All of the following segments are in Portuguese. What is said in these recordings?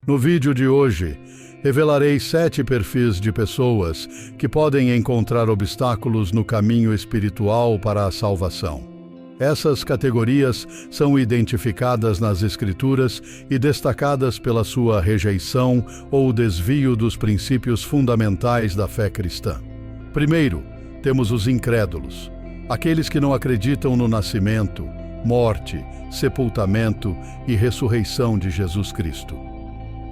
No vídeo de hoje, revelarei 7 perfis de pessoas que podem encontrar obstáculos no caminho espiritual para a salvação. Essas categorias são identificadas nas Escrituras e destacadas pela sua rejeição ou desvio dos princípios fundamentais da fé cristã. Primeiro, temos os incrédulos, aqueles que não acreditam no nascimento, morte, sepultamento e ressurreição de Jesus Cristo.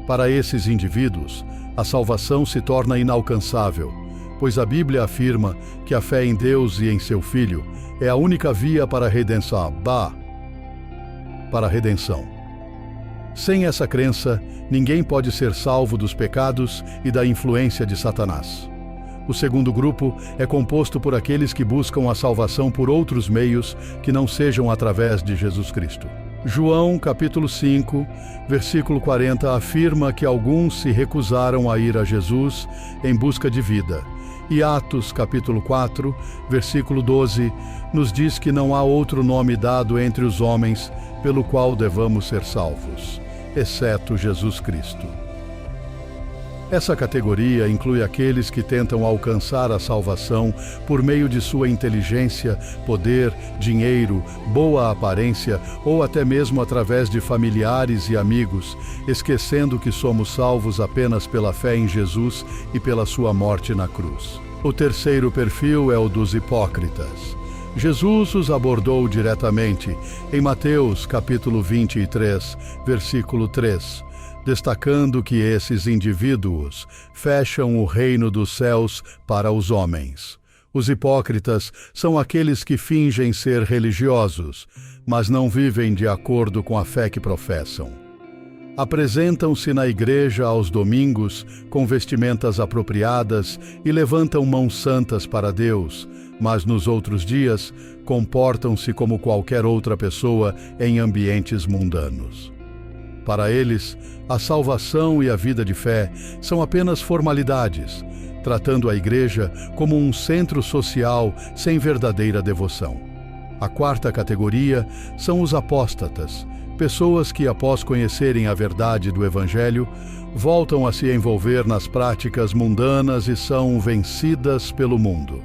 Para esses indivíduos, a salvação se torna inalcançável, pois a Bíblia afirma que a fé em Deus e em seu Filho é a única via para a redenção. Sem essa crença, ninguém pode ser salvo dos pecados e da influência de Satanás. O segundo grupo é composto por aqueles que buscam a salvação por outros meios que não sejam através de Jesus Cristo. João, capítulo 5, versículo 40, afirma que alguns se recusaram a ir a Jesus em busca de vida. E Atos, capítulo 4, versículo 12, nos diz que não há outro nome dado entre os homens pelo qual devamos ser salvos, exceto Jesus Cristo. Essa categoria inclui aqueles que tentam alcançar a salvação por meio de sua inteligência, poder, dinheiro, boa aparência ou até mesmo através de familiares e amigos, esquecendo que somos salvos apenas pela fé em Jesus e pela sua morte na cruz. O terceiro perfil é o dos hipócritas. Jesus os abordou diretamente em Mateus capítulo 23, versículo 3. Destacando que esses indivíduos fecham o reino dos céus para os homens. Os hipócritas são aqueles que fingem ser religiosos, mas não vivem de acordo com a fé que professam. Apresentam-se na igreja aos domingos com vestimentas apropriadas e levantam mãos santas para Deus, mas nos outros dias comportam-se como qualquer outra pessoa em ambientes mundanos. Para eles, a salvação e a vida de fé são apenas formalidades, tratando a igreja como um centro social sem verdadeira devoção. A quarta categoria são os apóstatas, pessoas que, após conhecerem a verdade do Evangelho, voltam a se envolver nas práticas mundanas e são vencidas pelo mundo.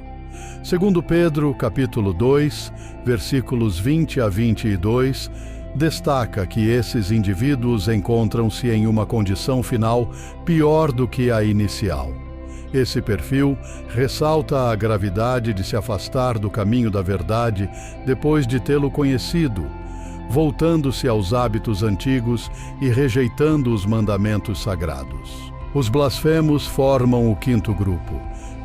Segundo Pedro, capítulo 2, versículos 20 a 22, destaca que esses indivíduos encontram-se em uma condição final pior do que a inicial. Esse perfil ressalta a gravidade de se afastar do caminho da verdade depois de tê-lo conhecido, voltando-se aos hábitos antigos e rejeitando os mandamentos sagrados. Os blasfemos formam o quinto grupo.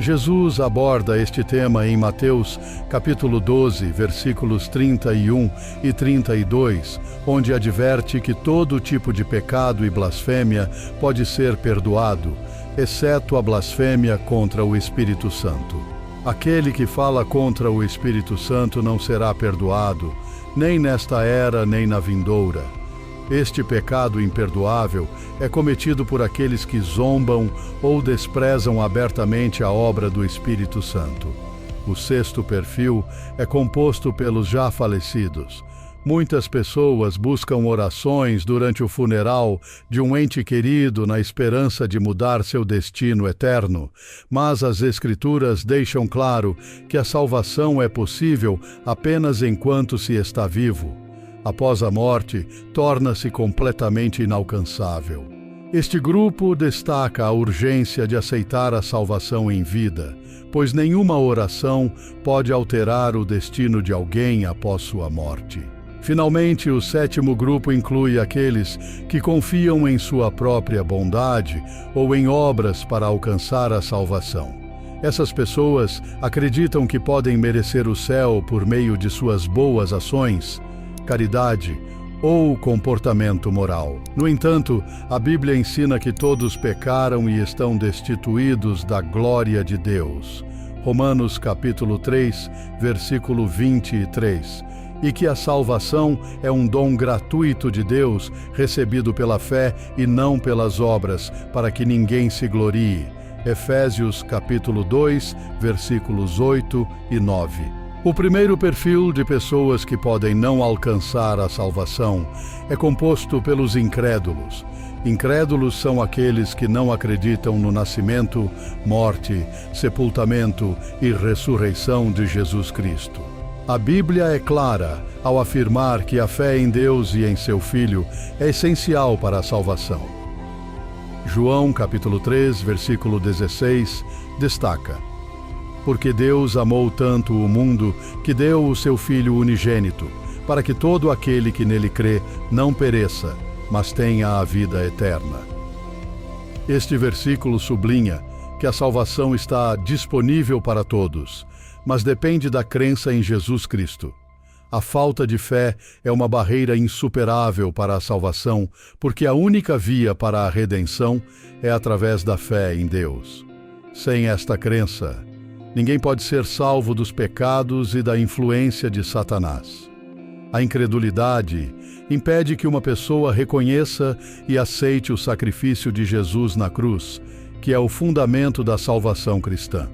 Jesus aborda este tema em Mateus, capítulo 12, versículos 31 e 32, onde adverte que todo tipo de pecado e blasfêmia pode ser perdoado, exceto a blasfêmia contra o Espírito Santo. Aquele que fala contra o Espírito Santo não será perdoado, nem nesta era, nem na vindoura. Este pecado imperdoável é cometido por aqueles que zombam ou desprezam abertamente a obra do Espírito Santo. O sexto perfil é composto pelos já falecidos. Muitas pessoas buscam orações durante o funeral de um ente querido na esperança de mudar seu destino eterno, mas as Escrituras deixam claro que a salvação é possível apenas enquanto se está vivo. Após a morte, torna-se completamente inalcançável. Este grupo destaca a urgência de aceitar a salvação em vida, pois nenhuma oração pode alterar o destino de alguém após sua morte. Finalmente, o sétimo grupo inclui aqueles que confiam em sua própria bondade ou em obras para alcançar a salvação. Essas pessoas acreditam que podem merecer o céu por meio de suas boas ações, caridade ou comportamento moral. No entanto, a Bíblia ensina que todos pecaram e estão destituídos da glória de Deus. Romanos capítulo 3, versículo 23. E que a salvação é um dom gratuito de Deus, recebido pela fé e não pelas obras, para que ninguém se glorie. Efésios capítulo 2, versículos 8 e 9. O primeiro perfil de pessoas que podem não alcançar a salvação é composto pelos incrédulos. Incrédulos são aqueles que não acreditam no nascimento, morte, sepultamento e ressurreição de Jesus Cristo. A Bíblia é clara ao afirmar que a fé em Deus e em seu Filho é essencial para a salvação. João capítulo 3, versículo 16, destaca: Porque Deus amou tanto o mundo que deu o seu Filho unigênito, para que todo aquele que nele crê não pereça, mas tenha a vida eterna. Este versículo sublinha que a salvação está disponível para todos, mas depende da crença em Jesus Cristo. A falta de fé é uma barreira insuperável para a salvação, porque a única via para a redenção é através da fé em Deus. Sem esta crença, ninguém pode ser salvo dos pecados e da influência de Satanás. A incredulidade impede que uma pessoa reconheça e aceite o sacrifício de Jesus na cruz, que é o fundamento da salvação cristã.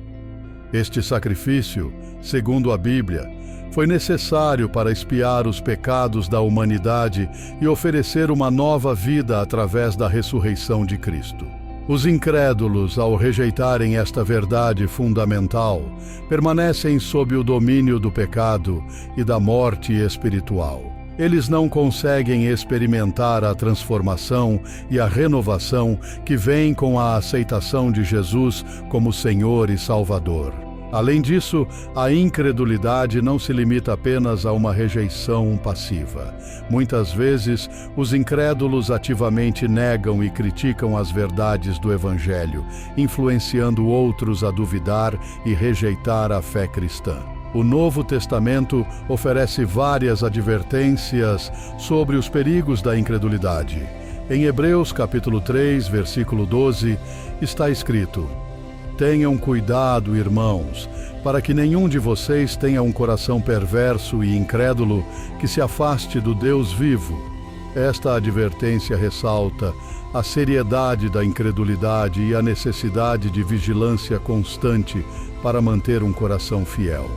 Este sacrifício, segundo a Bíblia, foi necessário para expiar os pecados da humanidade e oferecer uma nova vida através da ressurreição de Cristo. Os incrédulos, ao rejeitarem esta verdade fundamental, permanecem sob o domínio do pecado e da morte espiritual. Eles não conseguem experimentar a transformação e a renovação que vem com a aceitação de Jesus como Senhor e Salvador. Além disso, a incredulidade não se limita apenas a uma rejeição passiva. Muitas vezes, os incrédulos ativamente negam e criticam as verdades do Evangelho, influenciando outros a duvidar e rejeitar a fé cristã. O Novo Testamento oferece várias advertências sobre os perigos da incredulidade. Em Hebreus capítulo 3, versículo 12, está escrito: Tenham cuidado, irmãos, para que nenhum de vocês tenha um coração perverso e incrédulo que se afaste do Deus vivo. Esta advertência ressalta a seriedade da incredulidade e a necessidade de vigilância constante para manter um coração fiel.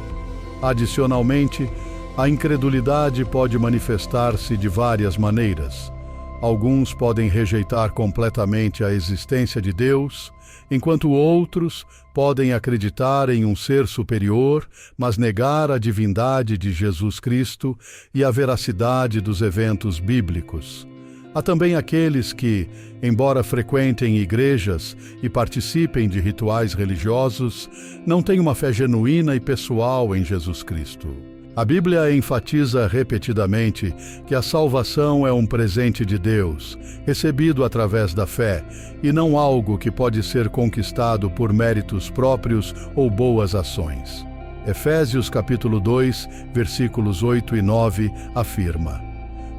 Adicionalmente, a incredulidade pode manifestar-se de várias maneiras. Alguns podem rejeitar completamente a existência de Deus, enquanto outros podem acreditar em um ser superior, mas negar a divindade de Jesus Cristo e a veracidade dos eventos bíblicos. Há também aqueles que, embora frequentem igrejas e participem de rituais religiosos, não têm uma fé genuína e pessoal em Jesus Cristo. A Bíblia enfatiza repetidamente que a salvação é um presente de Deus, recebido através da fé, e não algo que pode ser conquistado por méritos próprios ou boas ações. Efésios capítulo 2, versículos 8 e 9 afirma: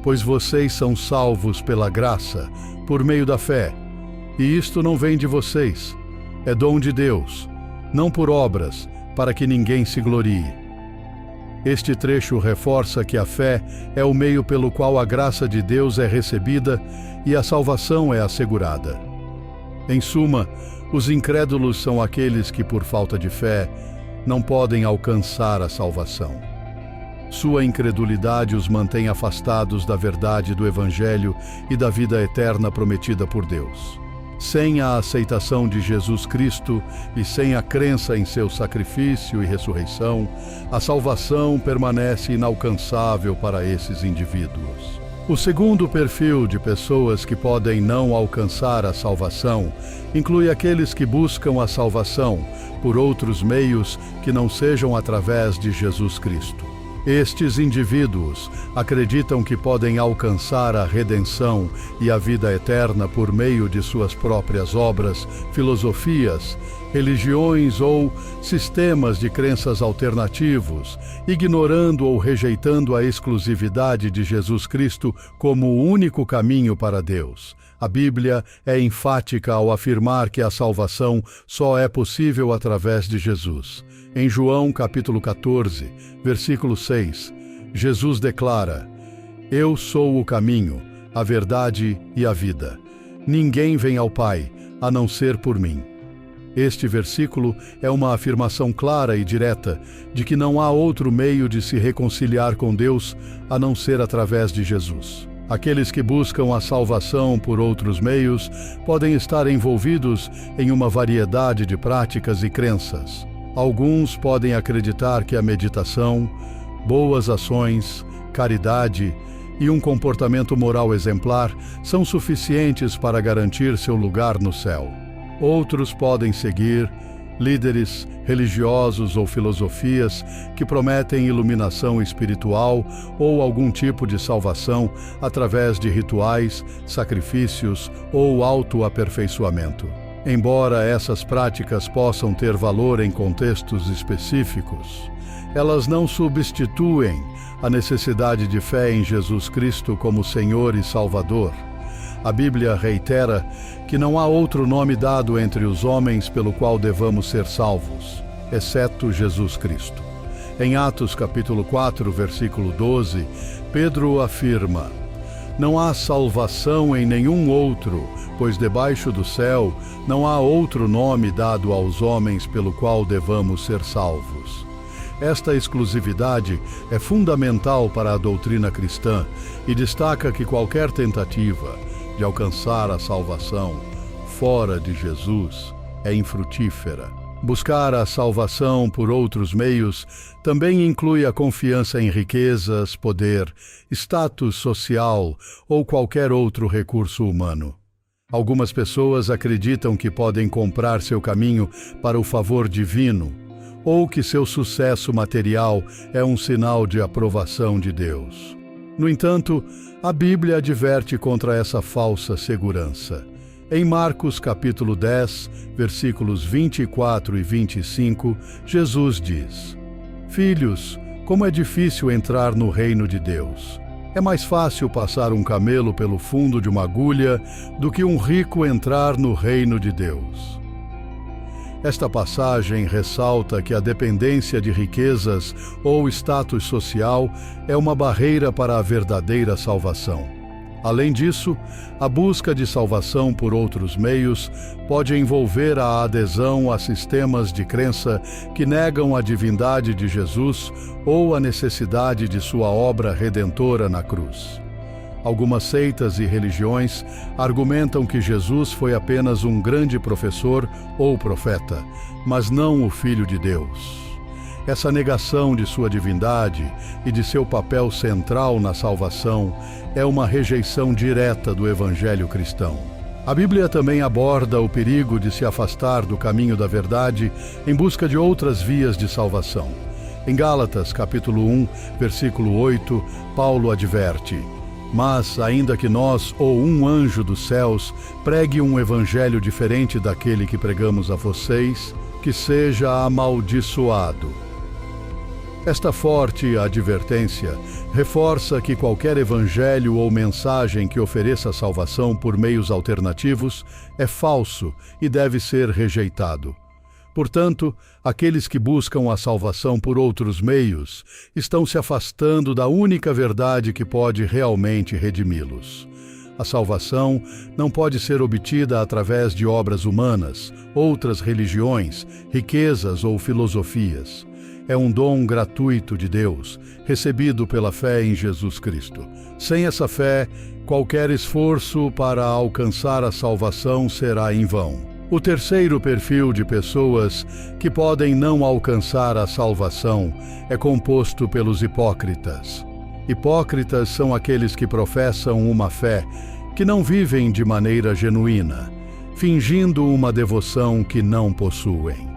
Pois vocês são salvos pela graça, por meio da fé, e isto não vem de vocês, é dom de Deus, não por obras, para que ninguém se glorie. Este trecho reforça que a fé é o meio pelo qual a graça de Deus é recebida e a salvação é assegurada. Em suma, os incrédulos são aqueles que, por falta de fé, não podem alcançar a salvação. Sua incredulidade os mantém afastados da verdade do Evangelho e da vida eterna prometida por Deus. Sem a aceitação de Jesus Cristo e sem a crença em seu sacrifício e ressurreição, a salvação permanece inalcançável para esses indivíduos. O segundo perfil de pessoas que podem não alcançar a salvação inclui aqueles que buscam a salvação por outros meios que não sejam através de Jesus Cristo. Estes indivíduos acreditam que podem alcançar a redenção e a vida eterna por meio de suas próprias obras, filosofias, religiões ou sistemas de crenças alternativos, ignorando ou rejeitando a exclusividade de Jesus Cristo como o único caminho para Deus. A Bíblia é enfática ao afirmar que a salvação só é possível através de Jesus. Em João capítulo 14, versículo 6, Jesus declara: Eu sou o caminho, a verdade e a vida. Ninguém vem ao Pai, a não ser por mim. Este versículo é uma afirmação clara e direta de que não há outro meio de se reconciliar com Deus a não ser através de Jesus. Aqueles que buscam a salvação por outros meios podem estar envolvidos em uma variedade de práticas e crenças. Alguns podem acreditar que a meditação, boas ações, caridade e um comportamento moral exemplar são suficientes para garantir seu lugar no céu. Outros podem seguir líderes religiosos ou filosofias que prometem iluminação espiritual ou algum tipo de salvação através de rituais, sacrifícios ou autoaperfeiçoamento. Embora essas práticas possam ter valor em contextos específicos, elas não substituem a necessidade de fé em Jesus Cristo como Senhor e Salvador. A Bíblia reitera que não há outro nome dado entre os homens pelo qual devamos ser salvos, exceto Jesus Cristo. Em Atos capítulo 4, versículo 12, Pedro afirma: "Não há salvação em nenhum outro, pois debaixo do céu não há outro nome dado aos homens pelo qual devamos ser salvos." Esta exclusividade é fundamental para a doutrina cristã e destaca que qualquer tentativa de alcançar a salvação fora de Jesus é infrutífera. Buscar a salvação por outros meios também inclui a confiança em riquezas, poder, status social ou qualquer outro recurso humano. Algumas pessoas acreditam que podem comprar seu caminho para o favor divino, ou que seu sucesso material é um sinal de aprovação de Deus. No entanto, a Bíblia adverte contra essa falsa segurança. Em Marcos capítulo 10, versículos 24 e 25, Jesus diz: "Filhos, como é difícil entrar no reino de Deus. É mais fácil passar um camelo pelo fundo de uma agulha do que um rico entrar no reino de Deus." Esta passagem ressalta que a dependência de riquezas ou status social é uma barreira para a verdadeira salvação. Além disso, a busca de salvação por outros meios pode envolver a adesão a sistemas de crença que negam a divindade de Jesus ou a necessidade de sua obra redentora na cruz. Algumas seitas e religiões argumentam que Jesus foi apenas um grande professor ou profeta, mas não o Filho de Deus. Essa negação de sua divindade e de seu papel central na salvação é uma rejeição direta do Evangelho cristão. A Bíblia também aborda o perigo de se afastar do caminho da verdade em busca de outras vias de salvação. Em Gálatas, capítulo 1, versículo 8, Paulo adverte: "Mas, ainda que nós ou um anjo dos céus pregue um evangelho diferente daquele que pregamos a vocês, que seja amaldiçoado." Esta forte advertência reforça que qualquer evangelho ou mensagem que ofereça salvação por meios alternativos é falso e deve ser rejeitado. Portanto, aqueles que buscam a salvação por outros meios estão se afastando da única verdade que pode realmente redimi-los. A salvação não pode ser obtida através de obras humanas, outras religiões, riquezas ou filosofias. É um dom gratuito de Deus, recebido pela fé em Jesus Cristo. Sem essa fé, qualquer esforço para alcançar a salvação será em vão. O terceiro perfil de pessoas que podem não alcançar a salvação é composto pelos hipócritas. Hipócritas são aqueles que professam uma fé que não vivem de maneira genuína, fingindo uma devoção que não possuem.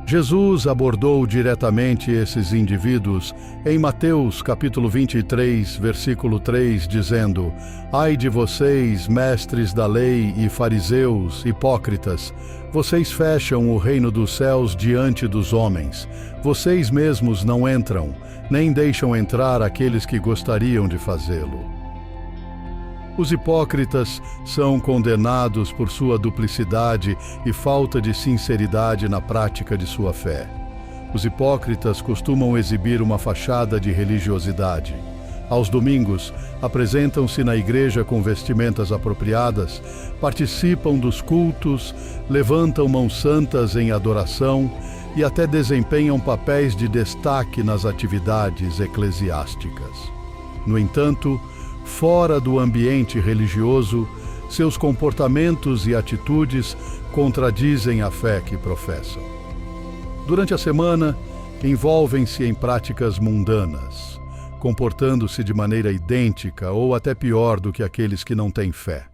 Jesus abordou diretamente esses indivíduos em Mateus capítulo 23, versículo 3, dizendo: "Ai de vocês, mestres da lei e fariseus, hipócritas, vocês fecham o reino dos céus diante dos homens. Vocês mesmos não entram, nem deixam entrar aqueles que gostariam de fazê-lo." Os hipócritas são condenados por sua duplicidade e falta de sinceridade na prática de sua fé. Os hipócritas costumam exibir uma fachada de religiosidade. Aos domingos, apresentam-se na igreja com vestimentas apropriadas, participam dos cultos, levantam mãos santas em adoração e até desempenham papéis de destaque nas atividades eclesiásticas. No entanto, Fora do ambiente religioso, seus comportamentos e atitudes contradizem a fé que professam. Durante a semana, envolvem-se em práticas mundanas, comportando-se de maneira idêntica ou até pior do que aqueles que não têm fé.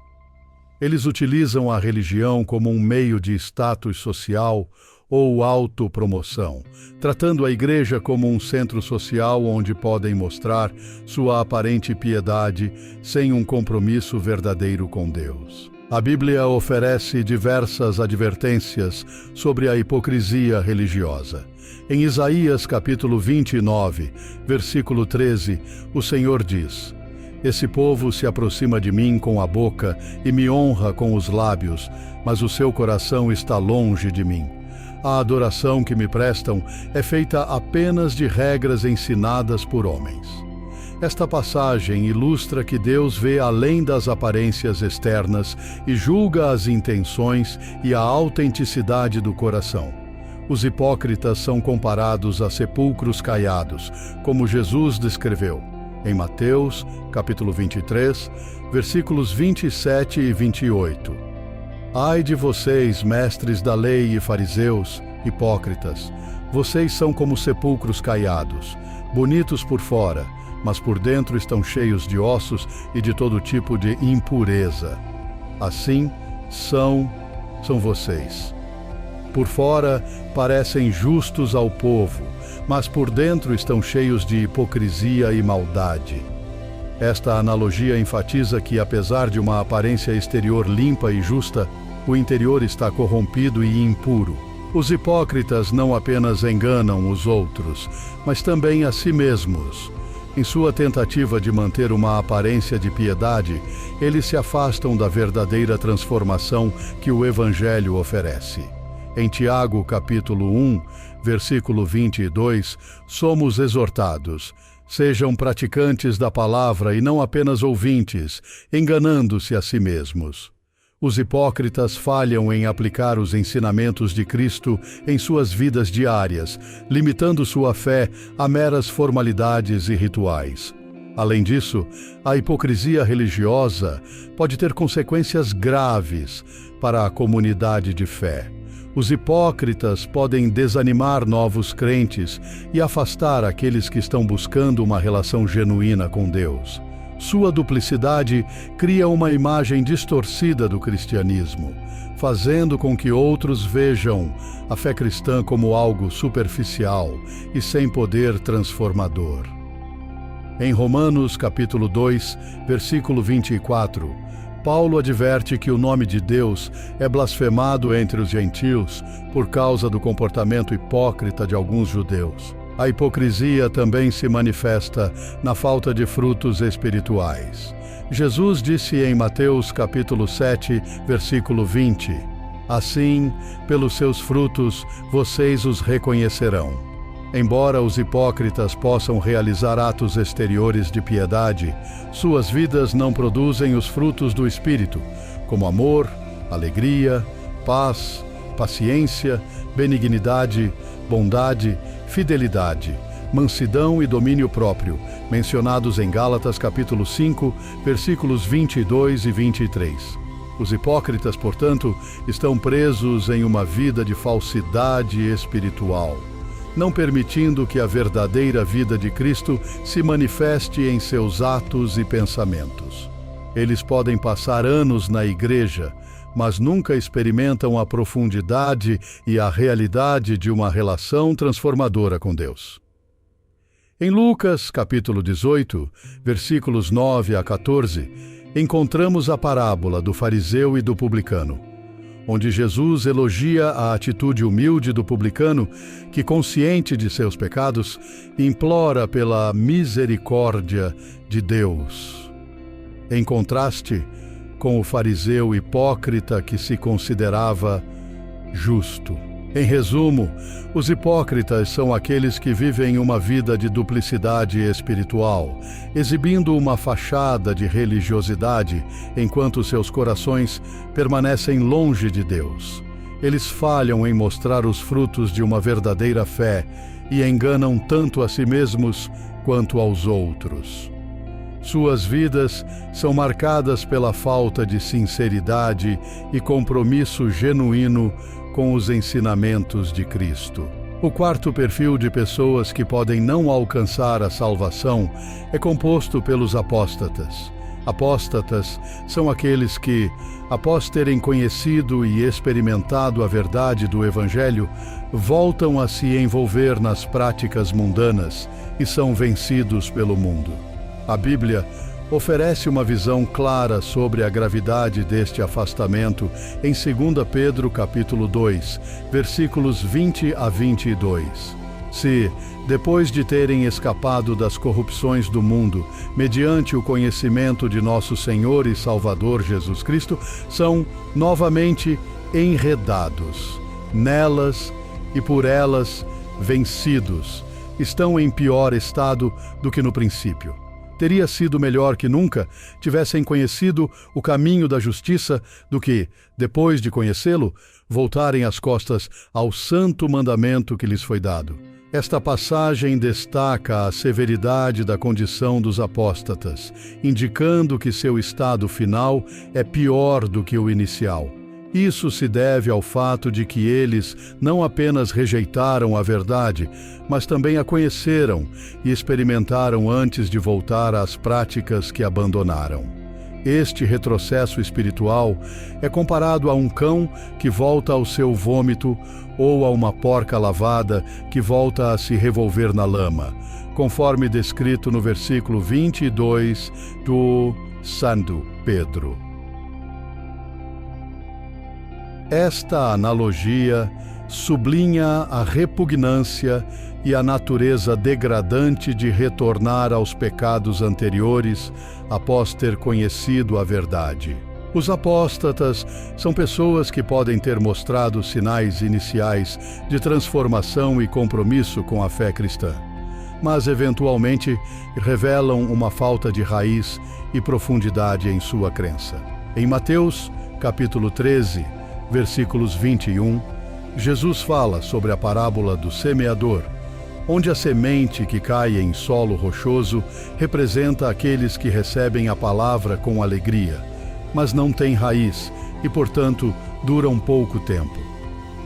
Eles utilizam a religião como um meio de status social ou autopromoção, tratando a igreja como um centro social onde podem mostrar sua aparente piedade sem um compromisso verdadeiro com Deus. A Bíblia oferece diversas advertências sobre a hipocrisia religiosa. Em Isaías capítulo 29, versículo 13, o Senhor diz: Esse povo se aproxima de mim com a boca e me honra com os lábios, mas o seu coração está longe de mim. A adoração que me prestam é feita apenas de regras ensinadas por homens. Esta passagem ilustra que Deus vê além das aparências externas e julga as intenções e a autenticidade do coração. Os hipócritas são comparados a sepulcros caiados, como Jesus descreveu, em Mateus, capítulo 23, versículos 27 e 28. Ai de vocês, mestres da lei e fariseus, hipócritas! Vocês são como sepulcros caiados, bonitos por fora, mas por dentro estão cheios de ossos e de todo tipo de impureza. Assim são vocês. Por fora parecem justos ao povo, mas por dentro estão cheios de hipocrisia e maldade. Esta analogia enfatiza que, apesar de uma aparência exterior limpa e justa, o interior está corrompido e impuro. Os hipócritas não apenas enganam os outros, mas também a si mesmos. Em sua tentativa de manter uma aparência de piedade, eles se afastam da verdadeira transformação que o Evangelho oferece. Em Tiago, capítulo 1, versículo 22, somos exortados: sejam praticantes da palavra e não apenas ouvintes, enganando-se a si mesmos. Os hipócritas falham em aplicar os ensinamentos de Cristo em suas vidas diárias, limitando sua fé a meras formalidades e rituais. Além disso, a hipocrisia religiosa pode ter consequências graves para a comunidade de fé. Os hipócritas podem desanimar novos crentes e afastar aqueles que estão buscando uma relação genuína com Deus. Sua duplicidade cria uma imagem distorcida do cristianismo, fazendo com que outros vejam a fé cristã como algo superficial e sem poder transformador. Em Romanos capítulo 2, versículo 24, Paulo adverte que o nome de Deus é blasfemado entre os gentios por causa do comportamento hipócrita de alguns judeus. A hipocrisia também se manifesta na falta de frutos espirituais. Jesus disse em Mateus capítulo 7, versículo 20, Assim, pelos seus frutos, vocês os reconhecerão. Embora os hipócritas possam realizar atos exteriores de piedade, suas vidas não produzem os frutos do Espírito, como amor, alegria, paz, paciência, benignidade, bondade, fidelidade, mansidão e domínio próprio, mencionados em Gálatas capítulo 5, versículos 22 e 23. Os hipócritas, portanto, estão presos em uma vida de falsidade espiritual, não permitindo que a verdadeira vida de Cristo se manifeste em seus atos e pensamentos. Eles podem passar anos na igreja, mas nunca experimentam a profundidade e a realidade de uma relação transformadora com Deus. Em Lucas, capítulo 18, versículos 9 a 14, encontramos a parábola do fariseu e do publicano, onde Jesus elogia a atitude humilde do publicano que, consciente de seus pecados, implora pela misericórdia de Deus. Em contraste com o fariseu hipócrita que se considerava justo. Em resumo, os hipócritas são aqueles que vivem uma vida de duplicidade espiritual, exibindo uma fachada de religiosidade, enquanto seus corações permanecem longe de Deus. Eles falham em mostrar os frutos de uma verdadeira fé e enganam tanto a si mesmos quanto aos outros. Suas vidas são marcadas pela falta de sinceridade e compromisso genuíno com os ensinamentos de Cristo. O quarto perfil de pessoas que podem não alcançar a salvação é composto pelos apóstatas. Apóstatas são aqueles que, após terem conhecido e experimentado a verdade do Evangelho, voltam a se envolver nas práticas mundanas e são vencidos pelo mundo. A Bíblia oferece uma visão clara sobre a gravidade deste afastamento em 2 Pedro capítulo 2, versículos 20 a 22. Se, depois de terem escapado das corrupções do mundo, mediante o conhecimento de nosso Senhor e Salvador Jesus Cristo, são novamente enredados nelas e por elas vencidos, estão em pior estado do que no princípio. Teria sido melhor que nunca tivessem conhecido o caminho da justiça do que, depois de conhecê-lo, voltarem as costas ao santo mandamento que lhes foi dado. Esta passagem destaca a severidade da condição dos apóstatas, indicando que seu estado final é pior do que o inicial. Isso se deve ao fato de que eles não apenas rejeitaram a verdade, mas também a conheceram e experimentaram antes de voltar às práticas que abandonaram. Este retrocesso espiritual é comparado a um cão que volta ao seu vômito ou a uma porca lavada que volta a se revolver na lama, conforme descrito no versículo 22 do Santo Pedro. Esta analogia sublinha a repugnância e a natureza degradante de retornar aos pecados anteriores após ter conhecido a verdade. Os apóstatas são pessoas que podem ter mostrado sinais iniciais de transformação e compromisso com a fé cristã, mas eventualmente revelam uma falta de raiz e profundidade em sua crença. Em Mateus, capítulo 13, versículos 21, Jesus fala sobre a parábola do semeador, onde a semente que cai em solo rochoso representa aqueles que recebem a palavra com alegria, mas não têm raiz e, portanto, duram pouco tempo.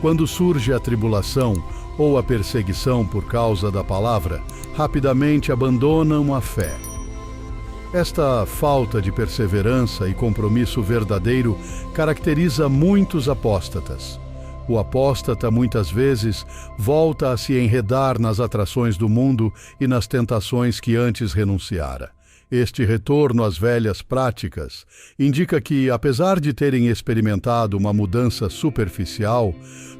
Quando surge a tribulação ou a perseguição por causa da palavra, rapidamente abandonam a fé. Esta falta de perseverança e compromisso verdadeiro caracteriza muitos apóstatas. O apóstata muitas vezes volta a se enredar nas atrações do mundo e nas tentações que antes renunciara. Este retorno às velhas práticas indica que, apesar de terem experimentado uma mudança superficial,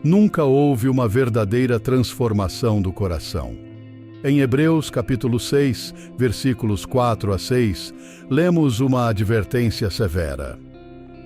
nunca houve uma verdadeira transformação do coração. Em Hebreus capítulo 6, versículos 4 a 6, lemos uma advertência severa.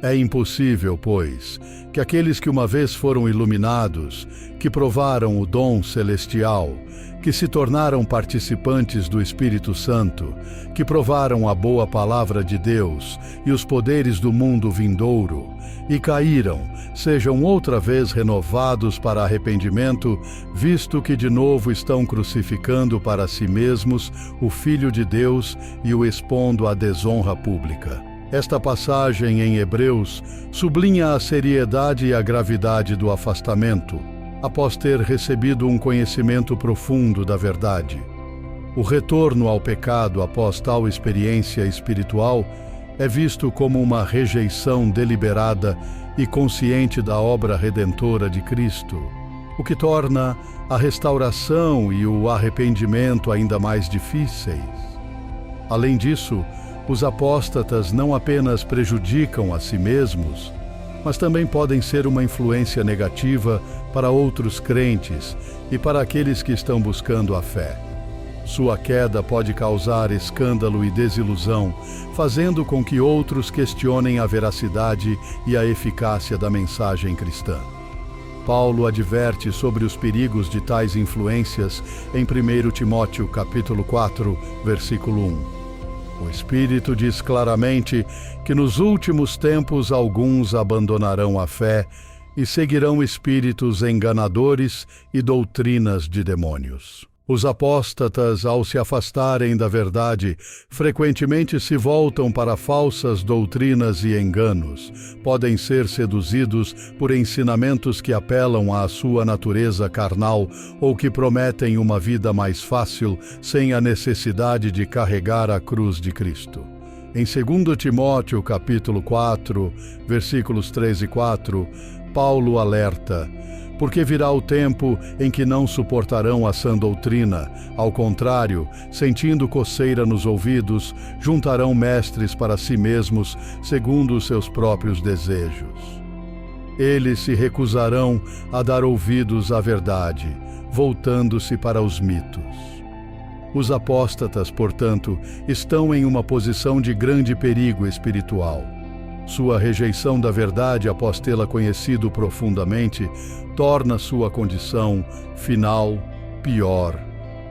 É impossível, pois, que aqueles que uma vez foram iluminados, que provaram o dom celestial, que se tornaram participantes do Espírito Santo, que provaram a boa palavra de Deus e os poderes do mundo vindouro, e caíram, sejam outra vez renovados para arrependimento, visto que de novo estão crucificando para si mesmos o Filho de Deus e o expondo à desonra pública. Esta passagem em Hebreus sublinha a seriedade e a gravidade do afastamento, após ter recebido um conhecimento profundo da verdade. O retorno ao pecado após tal experiência espiritual é visto como uma rejeição deliberada e consciente da obra redentora de Cristo, o que torna a restauração e o arrependimento ainda mais difíceis. Além disso, os apóstatas não apenas prejudicam a si mesmos, mas também podem ser uma influência negativa para outros crentes e para aqueles que estão buscando a fé. Sua queda pode causar escândalo e desilusão, fazendo com que outros questionem a veracidade e a eficácia da mensagem cristã. Paulo adverte sobre os perigos de tais influências em 1 Timóteo capítulo 4, versículo 1. O Espírito diz claramente que nos últimos tempos alguns abandonarão a fé e seguirão espíritos enganadores e doutrinas de demônios. Os apóstatas, ao se afastarem da verdade, frequentemente se voltam para falsas doutrinas e enganos. Podem ser seduzidos por ensinamentos que apelam à sua natureza carnal ou que prometem uma vida mais fácil sem a necessidade de carregar a cruz de Cristo. Em 2 Timóteo, capítulo 4, versículos 3 e 4, Paulo alerta: porque virá o tempo em que não suportarão a sã doutrina. Ao contrário, sentindo coceira nos ouvidos, juntarão mestres para si mesmos, segundo os seus próprios desejos. Eles se recusarão a dar ouvidos à verdade, voltando-se para os mitos. Os apóstatas, portanto, estão em uma posição de grande perigo espiritual. Sua rejeição da verdade, após tê-la conhecido profundamente, torna sua condição final pior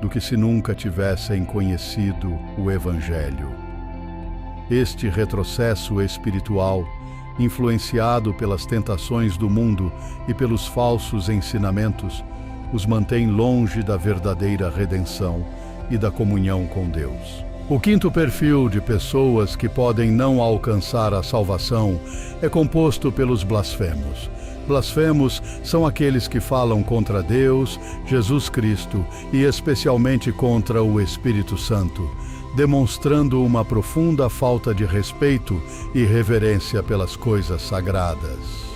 do que se nunca tivessem conhecido o Evangelho. Este retrocesso espiritual, influenciado pelas tentações do mundo e pelos falsos ensinamentos, os mantém longe da verdadeira redenção e da comunhão com Deus. O quinto perfil de pessoas que podem não alcançar a salvação é composto pelos blasfemos. Blasfemos são aqueles que falam contra Deus, Jesus Cristo e especialmente contra o Espírito Santo, demonstrando uma profunda falta de respeito e reverência pelas coisas sagradas.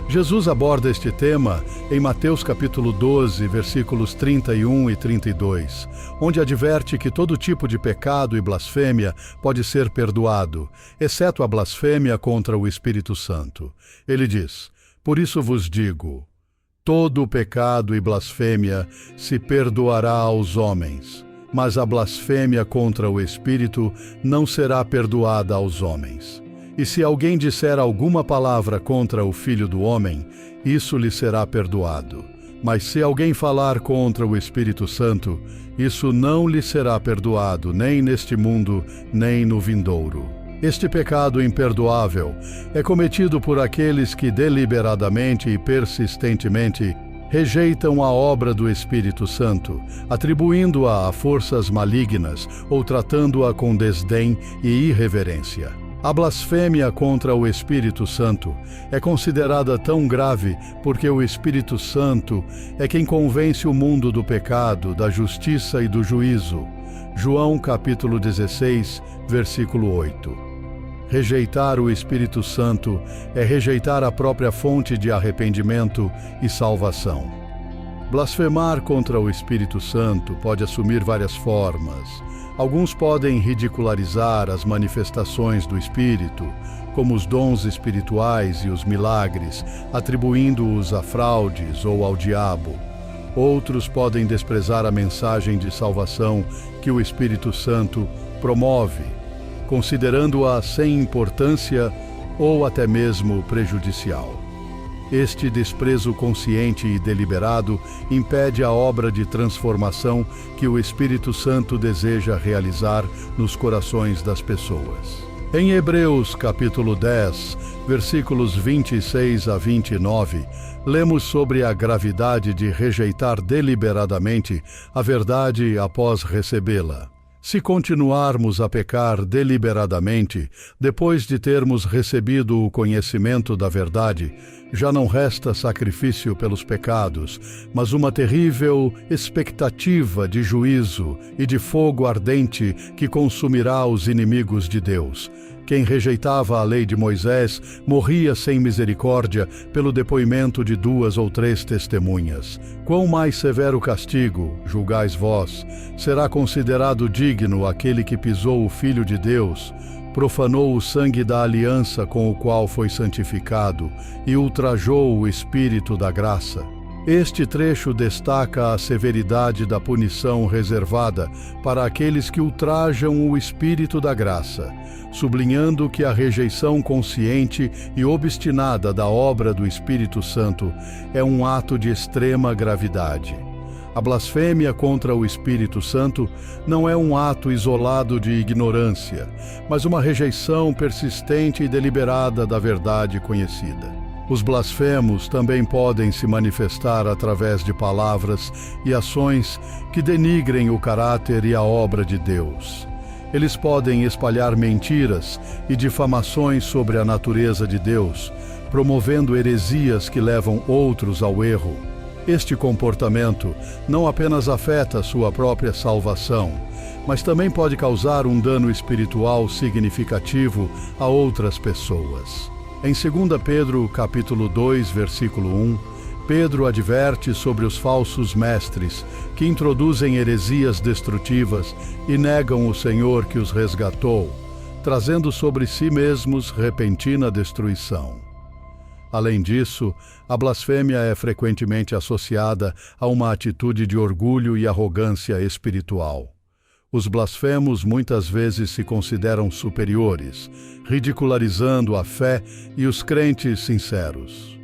Jesus aborda este tema em Mateus capítulo 12, versículos 31 e 32, onde adverte que todo tipo de pecado e blasfêmia pode ser perdoado, exceto a blasfêmia contra o Espírito Santo. Ele diz: por isso vos digo, todo pecado e blasfêmia se perdoará aos homens, mas a blasfêmia contra o Espírito não será perdoada aos homens. E se alguém disser alguma palavra contra o Filho do Homem, isso lhe será perdoado. Mas se alguém falar contra o Espírito Santo, isso não lhe será perdoado, nem neste mundo, nem no vindouro. Este pecado imperdoável é cometido por aqueles que deliberadamente e persistentemente rejeitam a obra do Espírito Santo, atribuindo-a a forças malignas ou tratando-a com desdém e irreverência. A blasfêmia contra o Espírito Santo é considerada tão grave porque o Espírito Santo é quem convence o mundo do pecado, da justiça e do juízo. João capítulo 16, versículo 8. Rejeitar o Espírito Santo é rejeitar a própria fonte de arrependimento e salvação. Blasfemar contra o Espírito Santo pode assumir várias formas. Alguns podem ridicularizar as manifestações do Espírito, como os dons espirituais e os milagres, atribuindo-os a fraudes ou ao diabo. Outros podem desprezar a mensagem de salvação que o Espírito Santo promove, considerando-a sem importância ou até mesmo prejudicial. Este desprezo consciente e deliberado impede a obra de transformação que o Espírito Santo deseja realizar nos corações das pessoas. Em Hebreus capítulo 10, versículos 26 a 29, lemos sobre a gravidade de rejeitar deliberadamente a verdade após recebê-la. Se continuarmos a pecar deliberadamente, depois de termos recebido o conhecimento da verdade, já não resta sacrifício pelos pecados, mas uma terrível expectativa de juízo e de fogo ardente que consumirá os inimigos de Deus. Quem rejeitava a lei de Moisés morria sem misericórdia pelo depoimento de 2 ou 3 testemunhas. Quão mais severo castigo, julgais vós, será considerado digno aquele que pisou o Filho de Deus, profanou o sangue da aliança com o qual foi santificado e ultrajou o Espírito da graça. Este trecho destaca a severidade da punição reservada para aqueles que ultrajam o Espírito da graça, sublinhando que a rejeição consciente e obstinada da obra do Espírito Santo é um ato de extrema gravidade. A blasfêmia contra o Espírito Santo não é um ato isolado de ignorância, mas uma rejeição persistente e deliberada da verdade conhecida. Os blasfemos também podem se manifestar através de palavras e ações que denigrem o caráter e a obra de Deus. Eles podem espalhar mentiras e difamações sobre a natureza de Deus, promovendo heresias que levam outros ao erro. Este comportamento não apenas afeta sua própria salvação, mas também pode causar um dano espiritual significativo a outras pessoas. Em 2 Pedro, capítulo 2, versículo 1, Pedro adverte sobre os falsos mestres que introduzem heresias destrutivas e negam o Senhor que os resgatou, trazendo sobre si mesmos repentina destruição. Além disso, a blasfêmia é frequentemente associada a uma atitude de orgulho e arrogância espiritual. Os blasfemos muitas vezes se consideram superiores, ridicularizando a fé e os crentes sinceros.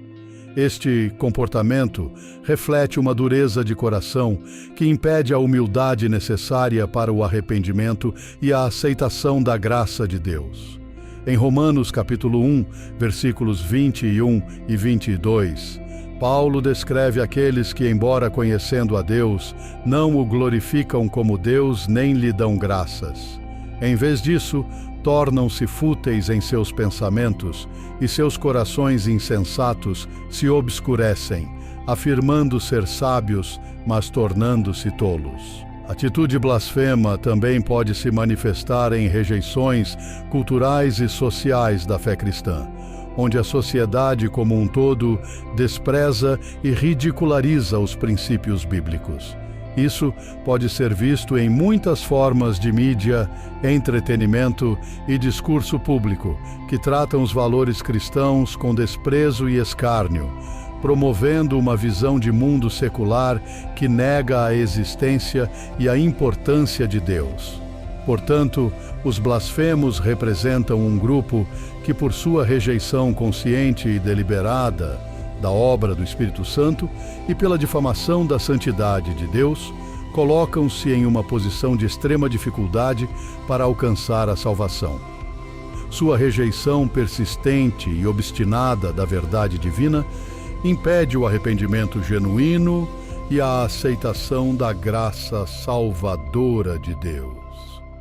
Este comportamento reflete uma dureza de coração que impede a humildade necessária para o arrependimento e a aceitação da graça de Deus. Em Romanos capítulo 1, versículos 21 e 22, Paulo descreve aqueles que, embora conhecendo a Deus, não o glorificam como Deus nem lhe dão graças. Em vez disso, tornam-se fúteis em seus pensamentos e seus corações insensatos se obscurecem, afirmando ser sábios, mas tornando-se tolos. A atitude blasfema também pode se manifestar em rejeições culturais e sociais da fé cristã, onde a sociedade como um todo despreza e ridiculariza os princípios bíblicos. Isso pode ser visto em muitas formas de mídia, entretenimento e discurso público, que tratam os valores cristãos com desprezo e escárnio, promovendo uma visão de mundo secular que nega a existência e a importância de Deus. Portanto, os blasfemos representam um grupo que, por sua rejeição consciente e deliberada da obra do Espírito Santo e pela difamação da santidade de Deus, colocam-se em uma posição de extrema dificuldade para alcançar a salvação. Sua rejeição persistente e obstinada da verdade divina impede o arrependimento genuíno e a aceitação da graça salvadora de Deus.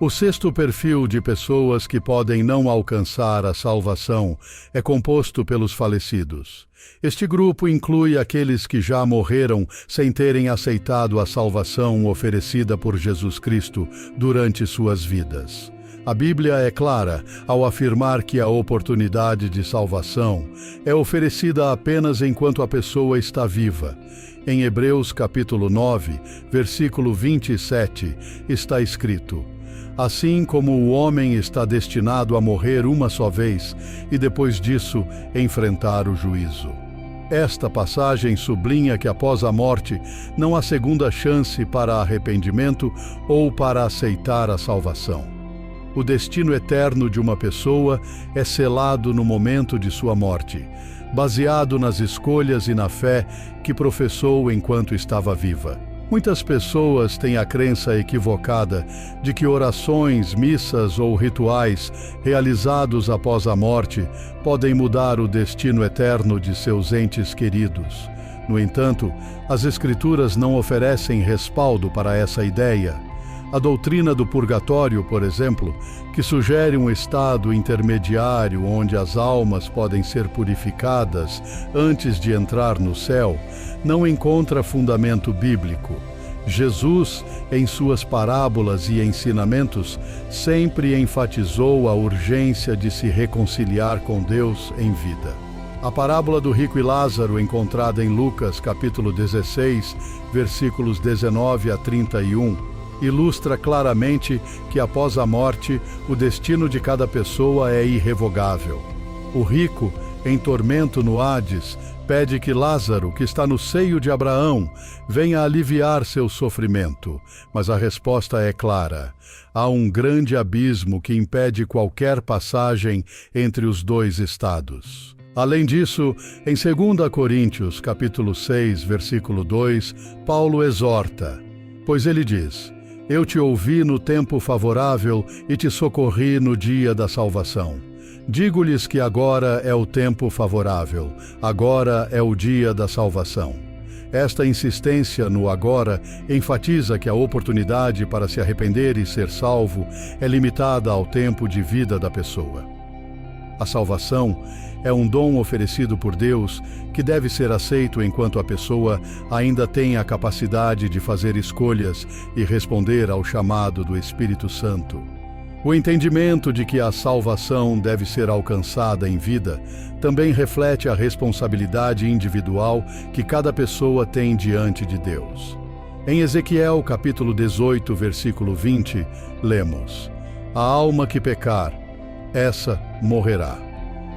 O sexto perfil de pessoas que podem não alcançar a salvação é composto pelos falecidos. Este grupo inclui aqueles que já morreram sem terem aceitado a salvação oferecida por Jesus Cristo durante suas vidas. A Bíblia é clara ao afirmar que a oportunidade de salvação é oferecida apenas enquanto a pessoa está viva. Em Hebreus capítulo 9, versículo 27, está escrito: assim como o homem está destinado a morrer uma só vez e depois disso enfrentar o juízo. Esta passagem sublinha que após a morte não há segunda chance para arrependimento ou para aceitar a salvação. O destino eterno de uma pessoa é selado no momento de sua morte, baseado nas escolhas e na fé que professou enquanto estava viva. Muitas pessoas têm a crença equivocada de que orações, missas ou rituais realizados após a morte podem mudar o destino eterno de seus entes queridos. No entanto, as Escrituras não oferecem respaldo para essa ideia. A doutrina do purgatório, por exemplo, que sugere um estado intermediário onde as almas podem ser purificadas antes de entrar no céu, não encontra fundamento bíblico. Jesus, em suas parábolas e ensinamentos, sempre enfatizou a urgência de se reconciliar com Deus em vida. A parábola do rico e Lázaro, encontrada em Lucas, capítulo 16, versículos 19 a 31, ilustra claramente que após a morte, o destino de cada pessoa é irrevogável. O rico, em tormento no Hades, pede que Lázaro, que está no seio de Abraão, venha aliviar seu sofrimento, mas a resposta é clara: há um grande abismo que impede qualquer passagem entre os dois estados. Além disso, em 2 Coríntios, capítulo 6, versículo 2, Paulo exorta, pois ele diz: eu te ouvi no tempo favorável e te socorri no dia da salvação. Digo-lhes que agora é o tempo favorável, agora é o dia da salvação. Esta insistência no agora enfatiza que a oportunidade para se arrepender e ser salvo é limitada ao tempo de vida da pessoa. A salvação é um dom oferecido por Deus que deve ser aceito enquanto a pessoa ainda tem a capacidade de fazer escolhas e responder ao chamado do Espírito Santo. O entendimento de que a salvação deve ser alcançada em vida também reflete a responsabilidade individual que cada pessoa tem diante de Deus. Em Ezequiel, capítulo 18, versículo 20, lemos: A alma que pecar, essa morrerá.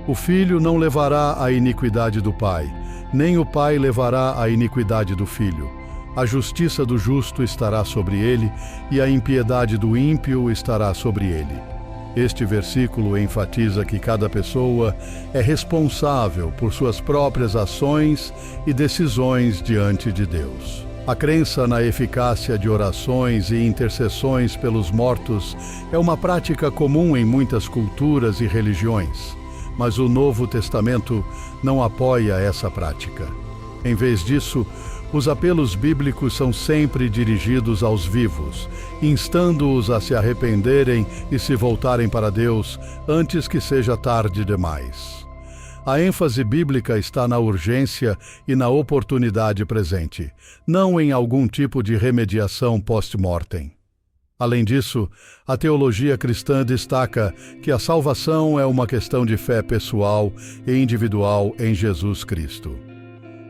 O filho não levará a iniquidade do pai, nem o pai levará a iniquidade do filho. A justiça do justo estará sobre ele, e a impiedade do ímpio estará sobre ele. Este versículo enfatiza que cada pessoa é responsável por suas próprias ações e decisões diante de Deus. A crença na eficácia de orações e intercessões pelos mortos é uma prática comum em muitas culturas e religiões, mas o Novo Testamento não apoia essa prática. Em vez disso, os apelos bíblicos são sempre dirigidos aos vivos, instando-os a se arrependerem e se voltarem para Deus antes que seja tarde demais. A ênfase bíblica está na urgência e na oportunidade presente, não em algum tipo de remediação post-mortem. Além disso, a teologia cristã destaca que a salvação é uma questão de fé pessoal e individual em Jesus Cristo.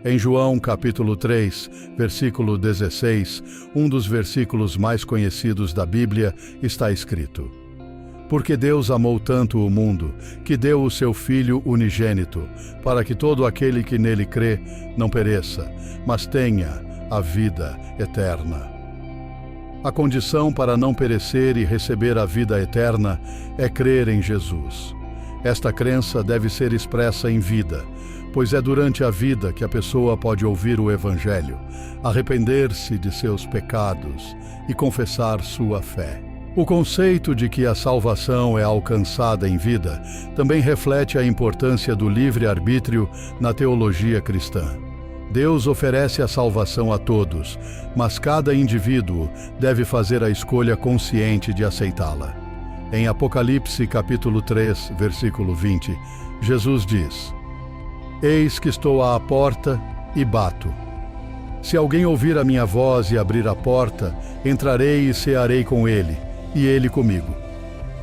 Em João capítulo 3, versículo 16, um dos versículos mais conhecidos da Bíblia, está escrito: Porque Deus amou tanto o mundo, que deu o seu Filho unigênito, para que todo aquele que nele crê não pereça, mas tenha a vida eterna. A condição para não perecer e receber a vida eterna é crer em Jesus. Esta crença deve ser expressa em vida, pois é durante a vida que a pessoa pode ouvir o Evangelho, arrepender-se de seus pecados e confessar sua fé. O conceito de que a salvação é alcançada em vida também reflete a importância do livre-arbítrio na teologia cristã. Deus oferece a salvação a todos, mas cada indivíduo deve fazer a escolha consciente de aceitá-la. Em Apocalipse capítulo 3, versículo 20, Jesus diz: Eis que estou à porta e bato. Se alguém ouvir a minha voz e abrir a porta, entrarei e cearei com ele, e ele comigo.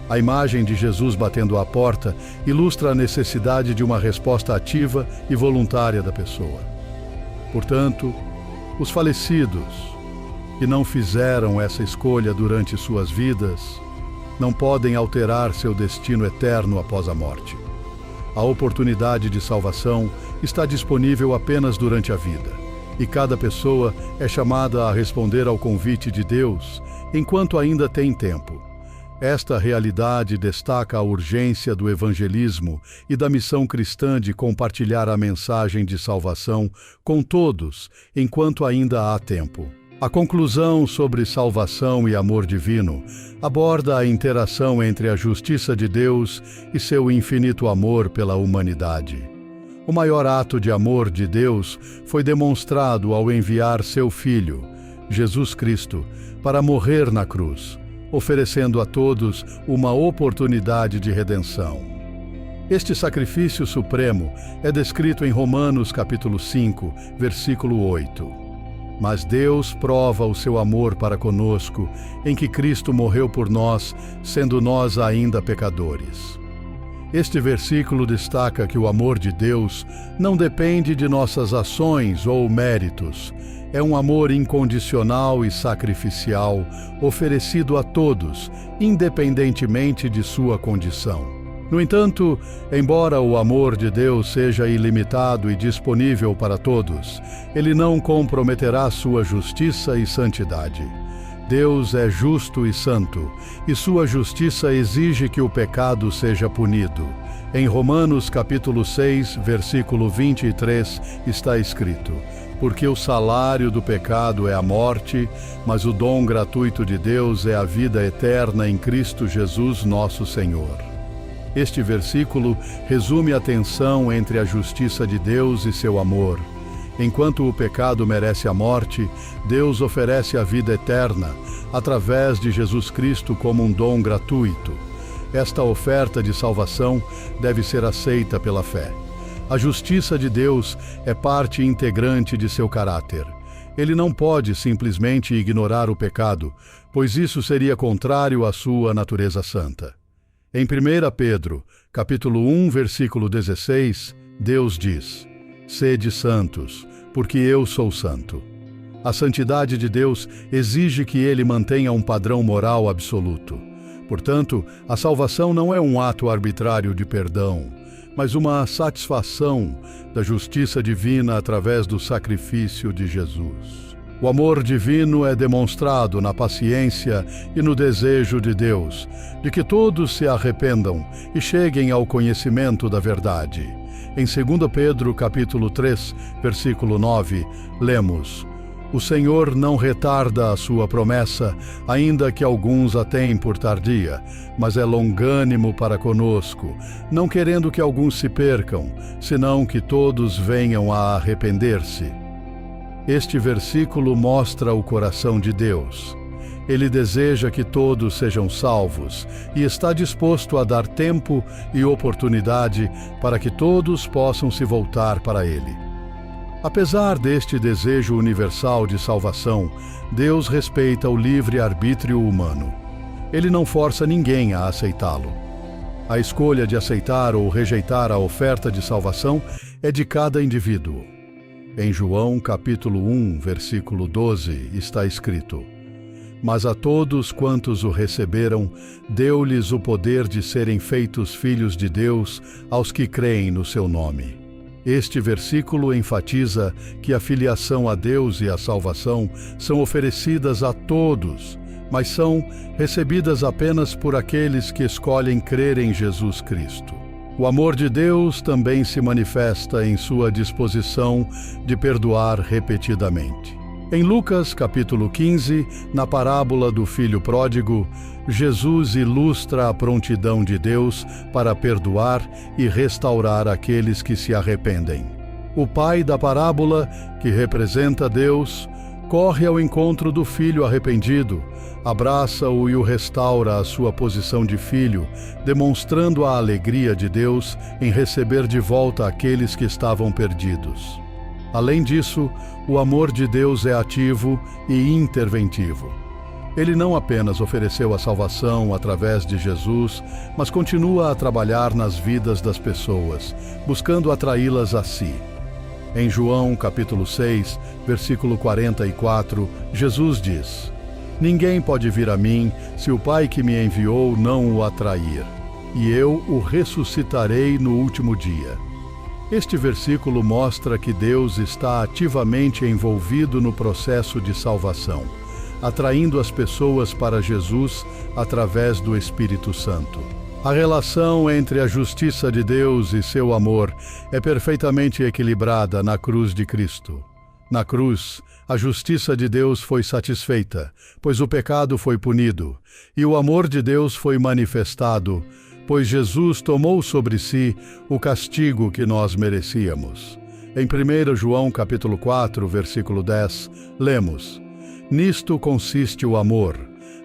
A imagem de Jesus batendo à porta ilustra a necessidade de uma resposta ativa e voluntária da pessoa. Portanto, os falecidos que não fizeram essa escolha durante suas vidas não podem alterar seu destino eterno após a morte. A oportunidade de salvação está disponível apenas durante a vida, e cada pessoa é chamada a responder ao convite de Deus enquanto ainda tem tempo. Esta realidade destaca a urgência do evangelismo e da missão cristã de compartilhar a mensagem de salvação com todos enquanto ainda há tempo. A conclusão sobre salvação e amor divino aborda a interação entre a justiça de Deus e seu infinito amor pela humanidade. O maior ato de amor de Deus foi demonstrado ao enviar seu Filho, Jesus Cristo, para morrer na cruz, oferecendo a todos uma oportunidade de redenção. Este sacrifício supremo é descrito em Romanos capítulo 5, versículo 8. Mas Deus prova o seu amor para conosco, em que Cristo morreu por nós, sendo nós ainda pecadores. Este versículo destaca que o amor de Deus não depende de nossas ações ou méritos. É um amor incondicional e sacrificial, oferecido a todos, independentemente de sua condição. No entanto, embora o amor de Deus seja ilimitado e disponível para todos, ele não comprometerá sua justiça e santidade. Deus é justo e santo, e sua justiça exige que o pecado seja punido. Em Romanos capítulo 6, versículo 23, está escrito: Porque o salário do pecado é a morte, mas o dom gratuito de Deus é a vida eterna em Cristo Jesus nosso Senhor. Este versículo resume a tensão entre a justiça de Deus e seu amor. Enquanto o pecado merece a morte, Deus oferece a vida eterna, através de Jesus Cristo como um dom gratuito. Esta oferta de salvação deve ser aceita pela fé. A justiça de Deus é parte integrante de seu caráter. Ele não pode simplesmente ignorar o pecado, pois isso seria contrário à sua natureza santa. Em 1 Pedro, capítulo 1, versículo 16, Deus diz: "Sede santos, porque eu sou santo." A santidade de Deus exige que ele mantenha um padrão moral absoluto. Portanto, a salvação não é um ato arbitrário de perdão, mas uma satisfação da justiça divina através do sacrifício de Jesus. O amor divino é demonstrado na paciência e no desejo de Deus, de que todos se arrependam e cheguem ao conhecimento da verdade. Em 2 Pedro, capítulo 3, versículo 9, lemos: "O Senhor não retarda a sua promessa, ainda que alguns a tenham por tardia, mas é longânimo para conosco, não querendo que alguns se percam, senão que todos venham a arrepender-se." Este versículo mostra o coração de Deus. Ele deseja que todos sejam salvos e está disposto a dar tempo e oportunidade para que todos possam se voltar para Ele. Apesar deste desejo universal de salvação, Deus respeita o livre-arbítrio humano. Ele não força ninguém a aceitá-lo. A escolha de aceitar ou rejeitar a oferta de salvação é de cada indivíduo. Em João, capítulo 1, versículo 12, está escrito: "Mas a todos quantos o receberam, deu-lhes o poder de serem feitos filhos de Deus, aos que creem no seu nome." Este versículo enfatiza que a filiação a Deus e a salvação são oferecidas a todos, mas são recebidas apenas por aqueles que escolhem crer em Jesus Cristo. O amor de Deus também se manifesta em sua disposição de perdoar repetidamente. Em Lucas, capítulo 15, na parábola do filho pródigo, Jesus ilustra a prontidão de Deus para perdoar e restaurar aqueles que se arrependem. O pai da parábola, que representa Deus, corre ao encontro do filho arrependido, abraça-o e o restaura à sua posição de filho, demonstrando a alegria de Deus em receber de volta aqueles que estavam perdidos. Além disso, o amor de Deus é ativo e interventivo. Ele não apenas ofereceu a salvação através de Jesus, mas continua a trabalhar nas vidas das pessoas, buscando atraí-las a si. Em João, capítulo 6, versículo 44, Jesus diz: "Ninguém pode vir a mim se o Pai que me enviou não o atrair, e eu o ressuscitarei no último dia." Este versículo mostra que Deus está ativamente envolvido no processo de salvação, atraindo as pessoas para Jesus através do Espírito Santo. A relação entre a justiça de Deus e seu amor é perfeitamente equilibrada na cruz de Cristo. Na cruz, a justiça de Deus foi satisfeita, pois o pecado foi punido, e o amor de Deus foi manifestado, pois Jesus tomou sobre si o castigo que nós merecíamos. Em 1 João capítulo 4, versículo 10, lemos: "Nisto consiste o amor,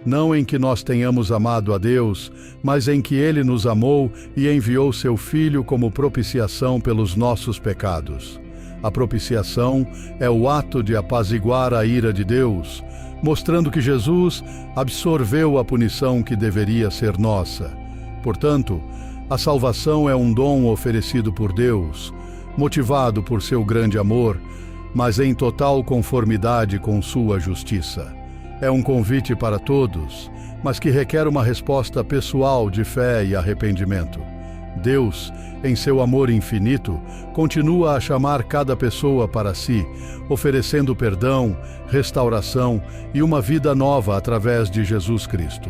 não em que nós tenhamos amado a Deus, mas em que Ele nos amou e enviou seu Filho como propiciação pelos nossos pecados." A propiciação é o ato de apaziguar a ira de Deus, mostrando que Jesus absorveu a punição que deveria ser nossa. Portanto, a salvação é um dom oferecido por Deus, motivado por seu grande amor, mas em total conformidade com sua justiça. É um convite para todos, mas que requer uma resposta pessoal de fé e arrependimento. Deus, em seu amor infinito, continua a chamar cada pessoa para si, oferecendo perdão, restauração e uma vida nova através de Jesus Cristo.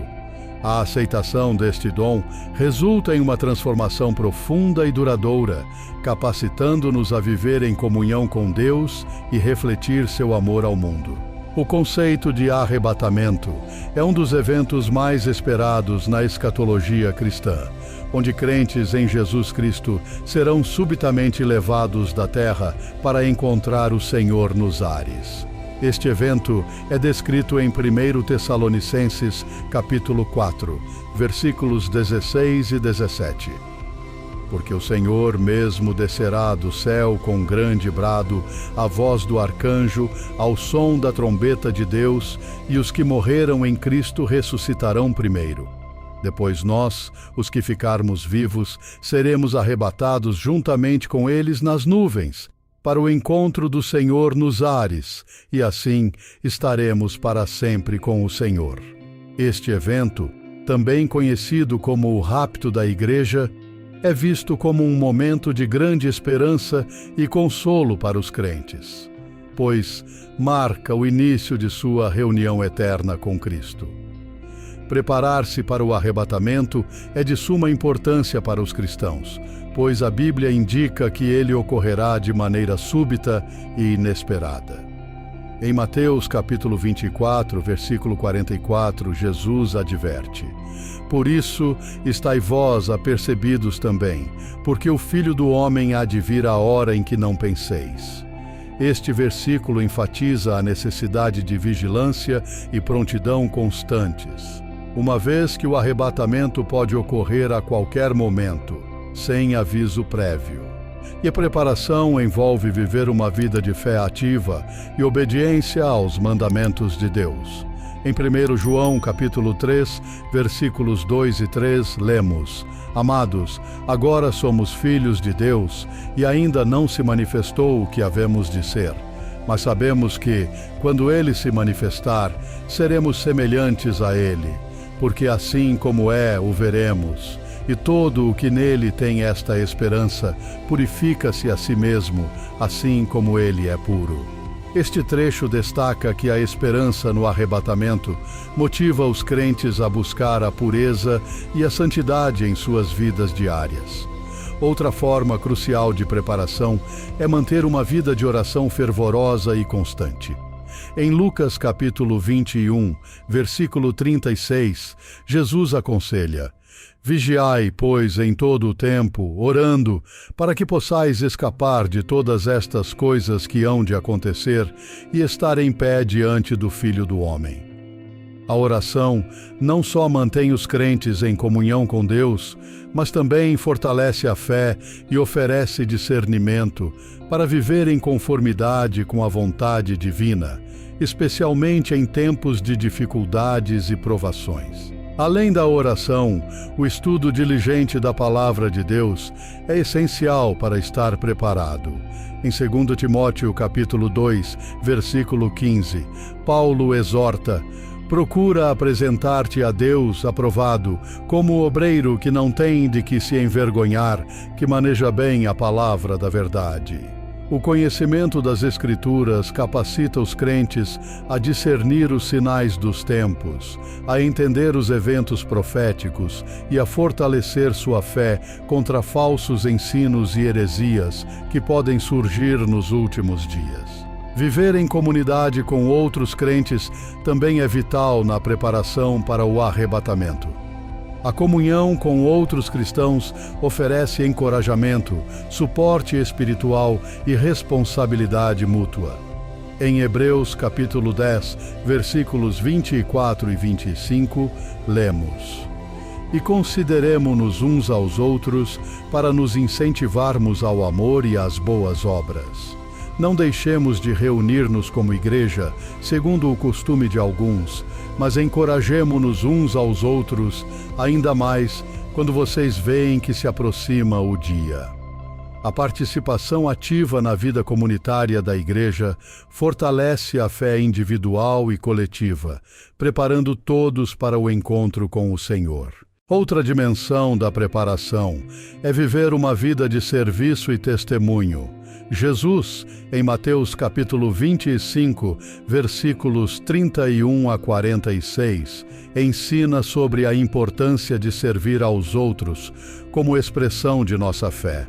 A aceitação deste dom resulta em uma transformação profunda e duradoura, capacitando-nos a viver em comunhão com Deus e refletir seu amor ao mundo. O conceito de arrebatamento é um dos eventos mais esperados na escatologia cristã, onde crentes em Jesus Cristo serão subitamente levados da terra para encontrar o Senhor nos ares. Este evento é descrito em 1 Tessalonicenses, capítulo 4, versículos 16 e 17. Porque o Senhor mesmo descerá do céu com grande brado, a voz do arcanjo, ao som da trombeta de Deus, e os que morreram em Cristo ressuscitarão primeiro. Depois nós, os que ficarmos vivos, seremos arrebatados juntamente com eles nas nuvens, para o encontro do Senhor nos ares, e assim estaremos para sempre com o Senhor. Este evento, também conhecido como o rapto da Igreja, é visto como um momento de grande esperança e consolo para os crentes, pois marca o início de sua reunião eterna com Cristo. Preparar-se para o arrebatamento é de suma importância para os cristãos, pois a Bíblia indica que ele ocorrerá de maneira súbita e inesperada. Em Mateus capítulo 24, versículo 44, Jesus adverte: Por isso, estai vós apercebidos também, porque o Filho do Homem há de vir a hora em que não penseis. Este versículo enfatiza a necessidade de vigilância e prontidão constantes, uma vez que o arrebatamento pode ocorrer a qualquer momento, sem aviso prévio. E a preparação envolve viver uma vida de fé ativa e obediência aos mandamentos de Deus. Em 1 João capítulo 3, versículos 2 e 3, lemos: Amados, agora somos filhos de Deus, e ainda não se manifestou o que havemos de ser. Mas sabemos que, quando Ele se manifestar, seremos semelhantes a Ele, porque assim como é, o veremos. E todo o que nele tem esta esperança purifica-se a si mesmo, assim como ele é puro. Este trecho destaca que a esperança no arrebatamento motiva os crentes a buscar a pureza e a santidade em suas vidas diárias. Outra forma crucial de preparação é manter uma vida de oração fervorosa e constante. Em Lucas capítulo 21, versículo 36, Jesus aconselha: Vigiai, pois, em todo o tempo, orando, para que possais escapar de todas estas coisas que hão de acontecer e estar em pé diante do Filho do Homem. A oração não só mantém os crentes em comunhão com Deus, mas também fortalece a fé e oferece discernimento para viver em conformidade com a vontade divina, especialmente em tempos de dificuldades e provações. Além da oração, o estudo diligente da Palavra de Deus é essencial para estar preparado. Em 2 Timóteo capítulo 2, versículo 15, Paulo exorta: Procura apresentar-te a Deus aprovado, como obreiro que não tem de que se envergonhar, que maneja bem a palavra da verdade. O conhecimento das Escrituras capacita os crentes a discernir os sinais dos tempos, a entender os eventos proféticos e a fortalecer sua fé contra falsos ensinos e heresias que podem surgir nos últimos dias. Viver em comunidade com outros crentes também é vital na preparação para o arrebatamento. A comunhão com outros cristãos oferece encorajamento, suporte espiritual e responsabilidade mútua. Em Hebreus capítulo 10, versículos 24 e 25, lemos: E consideremo-nos uns aos outros para nos incentivarmos ao amor e às boas obras. Não deixemos de reunir-nos como igreja, segundo o costume de alguns, mas encorajemo-nos uns aos outros, ainda mais quando vocês veem que se aproxima o dia. A participação ativa na vida comunitária da igreja fortalece a fé individual e coletiva, preparando todos para o encontro com o Senhor. Outra dimensão da preparação é viver uma vida de serviço e testemunho. Jesus, em Mateus capítulo 25, versículos 31 a 46, ensina sobre a importância de servir aos outros como expressão de nossa fé.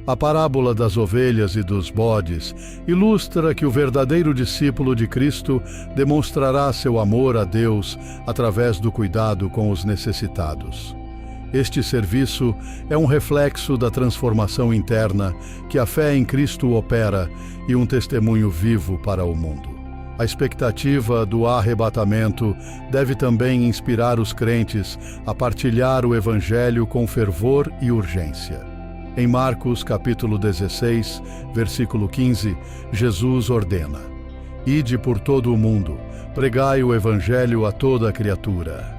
A parábola das ovelhas e dos bodes ilustra que o verdadeiro discípulo de Cristo demonstrará seu amor a Deus através do cuidado com os necessitados. Este serviço é um reflexo da transformação interna que a fé em Cristo opera e um testemunho vivo para o mundo. A expectativa do arrebatamento deve também inspirar os crentes a partilhar o Evangelho com fervor e urgência. Em Marcos capítulo 16, versículo 15, Jesus ordena: Ide por todo o mundo, pregai o Evangelho a toda a criatura.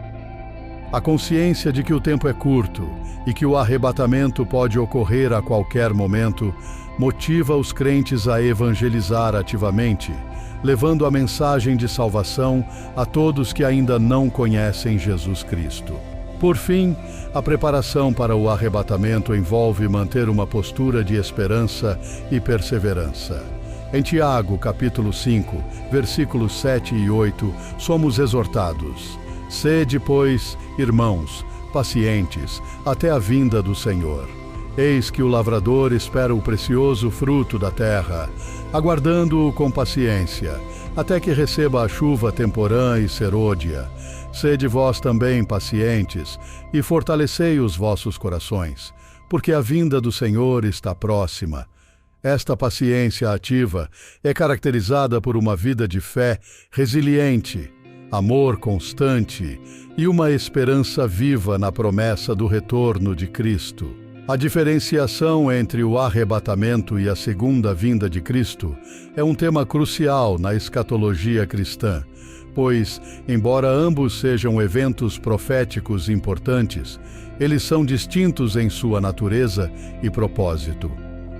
A consciência de que o tempo é curto e que o arrebatamento pode ocorrer a qualquer momento motiva os crentes a evangelizar ativamente, levando a mensagem de salvação a todos que ainda não conhecem Jesus Cristo. Por fim, a preparação para o arrebatamento envolve manter uma postura de esperança e perseverança. Em Tiago, capítulo 5, versículos 7 e 8, somos exortados: Sede, pois, irmãos, pacientes, até a vinda do Senhor. Eis que o lavrador espera o precioso fruto da terra, aguardando-o com paciência, até que receba a chuva temporã e serôdia. Sede vós também pacientes, e fortalecei os vossos corações, porque a vinda do Senhor está próxima. Esta paciência ativa é caracterizada por uma vida de fé resiliente, amor constante e uma esperança viva na promessa do retorno de Cristo. A diferenciação entre o arrebatamento e a segunda vinda de Cristo é um tema crucial na escatologia cristã, pois, embora ambos sejam eventos proféticos importantes, eles são distintos em sua natureza e propósito.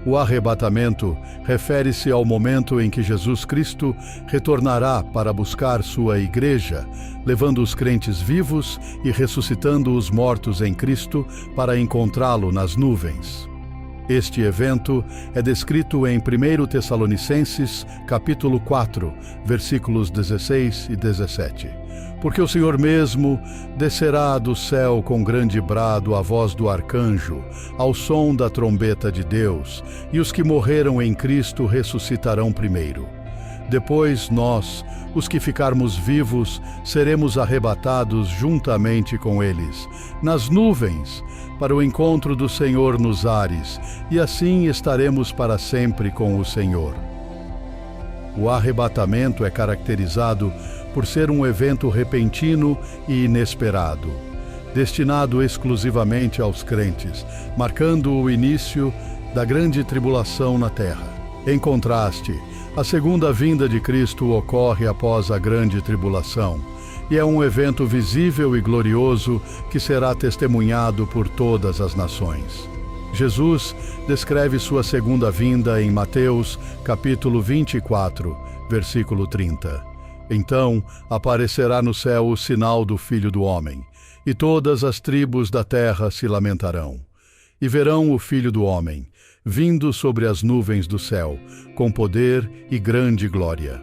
O arrebatamento refere-se ao momento em que Jesus Cristo retornará para buscar sua igreja, levando os crentes vivos e ressuscitando os mortos em Cristo para encontrá-lo nas nuvens. Este evento é descrito em 1 Tessalonicenses, capítulo 4, versículos 16 e 17. Porque o Senhor mesmo descerá do céu com grande brado à voz do arcanjo, ao som da trombeta de Deus, e os que morreram em Cristo ressuscitarão primeiro. Depois nós, os que ficarmos vivos, seremos arrebatados juntamente com eles, nas nuvens, para o encontro do Senhor nos ares, e assim estaremos para sempre com o Senhor. O arrebatamento é caracterizado por ser um evento repentino e inesperado, destinado exclusivamente aos crentes, marcando o início da grande tribulação na terra. Em contraste, a segunda vinda de Cristo ocorre após a grande tribulação, e é um evento visível e glorioso que será testemunhado por todas as nações. Jesus descreve sua segunda vinda em Mateus, capítulo 24, versículo 30. Então aparecerá no céu o sinal do Filho do Homem, e todas as tribos da terra se lamentarão. E verão o Filho do Homem, vindo sobre as nuvens do céu, com poder e grande glória.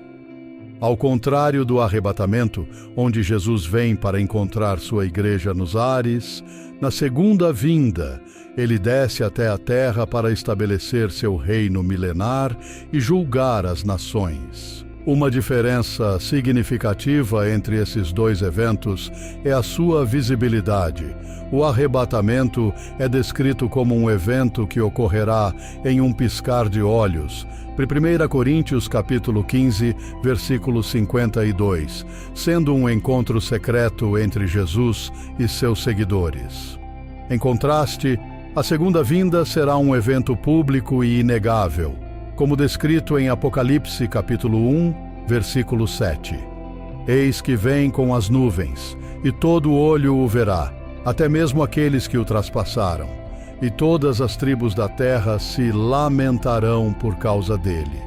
Ao contrário do arrebatamento, onde Jesus vem para encontrar sua igreja nos ares, na segunda vinda, ele desce até a terra para estabelecer seu reino milenar e julgar as nações. Uma diferença significativa entre esses dois eventos é a sua visibilidade. O arrebatamento é descrito como um evento que ocorrerá em um piscar de olhos. 1 Coríntios capítulo 15, versículo 52, sendo um encontro secreto entre Jesus e seus seguidores. Em contraste, a segunda vinda será um evento público e inegável, como descrito em Apocalipse capítulo 1, versículo 7. Eis que vem com as nuvens, e todo olho o verá, até mesmo aqueles que o traspassaram, e todas as tribos da terra se lamentarão por causa dele.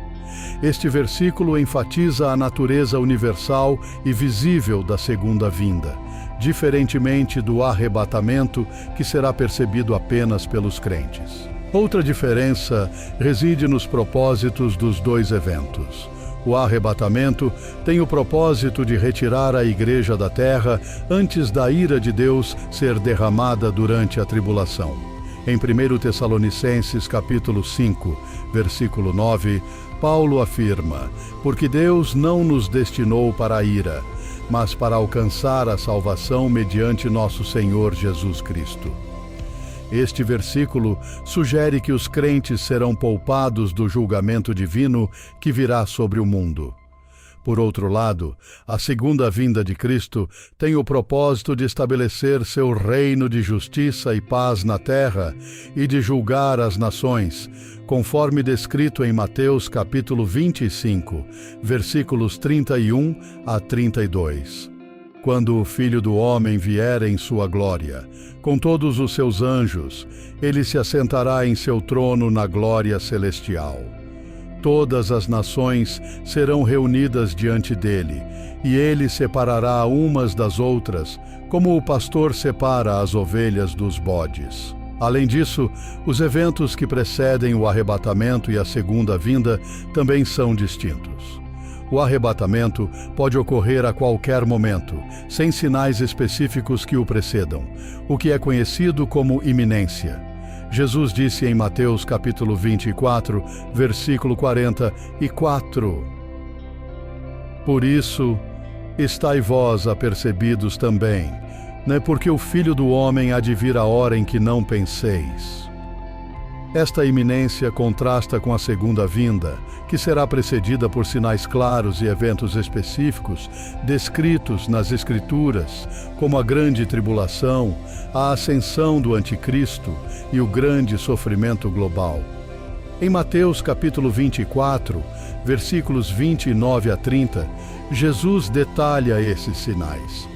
Este versículo enfatiza a natureza universal e visível da segunda vinda, diferentemente do arrebatamento, que será percebido apenas pelos crentes. Outra diferença reside nos propósitos dos dois eventos. O arrebatamento tem o propósito de retirar a igreja da terra antes da ira de Deus ser derramada durante a tribulação. Em 1 Tessalonicenses capítulo 5, versículo 9, Paulo afirma: porque Deus não nos destinou para a ira, mas para alcançar a salvação mediante nosso Senhor Jesus Cristo. Este versículo sugere que os crentes serão poupados do julgamento divino que virá sobre o mundo. Por outro lado, a segunda vinda de Cristo tem o propósito de estabelecer seu reino de justiça e paz na terra e de julgar as nações, conforme descrito em Mateus capítulo 25, versículos 31 a 32. Quando o Filho do Homem vier em sua glória, com todos os seus anjos, ele se assentará em seu trono na glória celestial. Todas as nações serão reunidas diante dele, e ele separará umas das outras, como o pastor separa as ovelhas dos bodes. Além disso, os eventos que precedem o arrebatamento e a segunda vinda também são distintos. O arrebatamento pode ocorrer a qualquer momento, sem sinais específicos que o precedam, o que é conhecido como iminência. Jesus disse em Mateus capítulo 24, versículo 44: Por isso, estai vós apercebidos também, né, porque o Filho do Homem há de vir a hora em que não penseis. Esta iminência contrasta com a segunda vinda, que será precedida por sinais claros e eventos específicos descritos nas Escrituras, como a grande tribulação, a ascensão do Anticristo e o grande sofrimento global. Em Mateus capítulo 24, versículos 29 a 30, Jesus detalha esses sinais.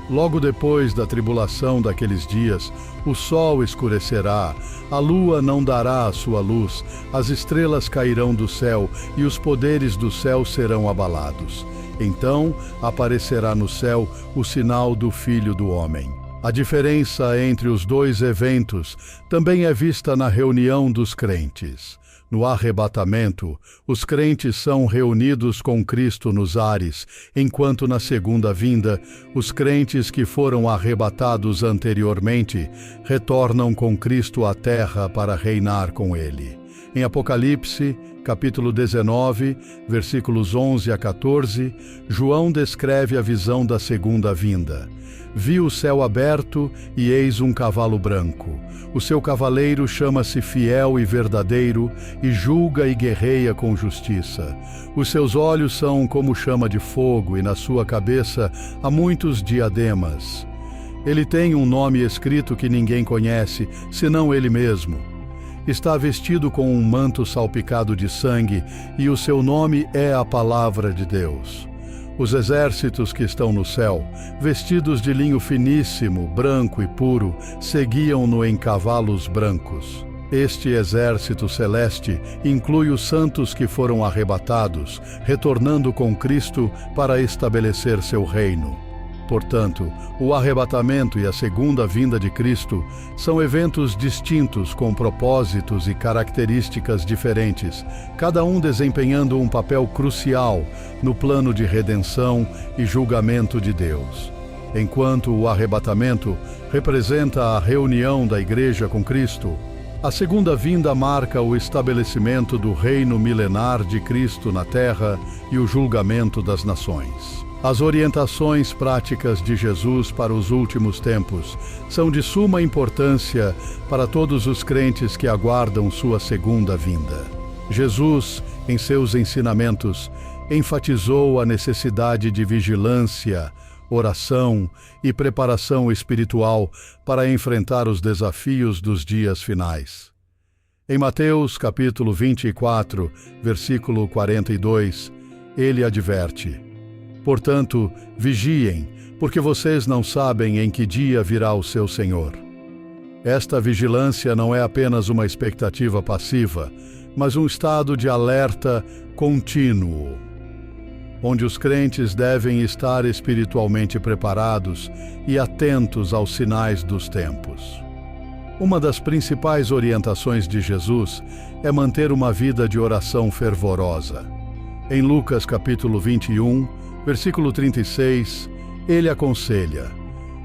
Logo depois da tribulação daqueles dias, o sol escurecerá, a lua não dará a sua luz, as estrelas cairão do céu e os poderes do céu serão abalados. Então aparecerá no céu o sinal do Filho do Homem. A diferença entre os dois eventos também é vista na reunião dos crentes. No arrebatamento, os crentes são reunidos com Cristo nos ares, enquanto na segunda vinda, os crentes que foram arrebatados anteriormente retornam com Cristo à terra para reinar com ele. Em Apocalipse, capítulo 19, versículos 11 a 14, João descreve a visão da segunda vinda. Vi o céu aberto e eis um cavalo branco. O seu cavaleiro chama-se Fiel e Verdadeiro e julga e guerreia com justiça. Os seus olhos são como chama de fogo e na sua cabeça há muitos diademas. Ele tem um nome escrito que ninguém conhece, senão ele mesmo. Está vestido com um manto salpicado de sangue e o seu nome é a Palavra de Deus. Os exércitos que estão no céu, vestidos de linho finíssimo, branco e puro, seguiam-no em cavalos brancos. Este exército celeste inclui os santos que foram arrebatados, retornando com Cristo para estabelecer seu reino. Portanto, o arrebatamento e a segunda vinda de Cristo são eventos distintos com propósitos e características diferentes, cada um desempenhando um papel crucial no plano de redenção e julgamento de Deus. Enquanto o arrebatamento representa a reunião da Igreja com Cristo, a segunda vinda marca o estabelecimento do reino milenar de Cristo na terra e o julgamento das nações. As orientações práticas de Jesus para os últimos tempos são de suma importância para todos os crentes que aguardam sua segunda vinda. Jesus, em seus ensinamentos, enfatizou a necessidade de vigilância, oração e preparação espiritual para enfrentar os desafios dos dias finais. Em Mateus capítulo 24, versículo 42, ele adverte: Portanto, vigiem, porque vocês não sabem em que dia virá o seu Senhor. Esta vigilância não é apenas uma expectativa passiva, mas um estado de alerta contínuo, onde os crentes devem estar espiritualmente preparados e atentos aos sinais dos tempos. Uma das principais orientações de Jesus é manter uma vida de oração fervorosa. Em Lucas capítulo 21, versículo 36, ele aconselha: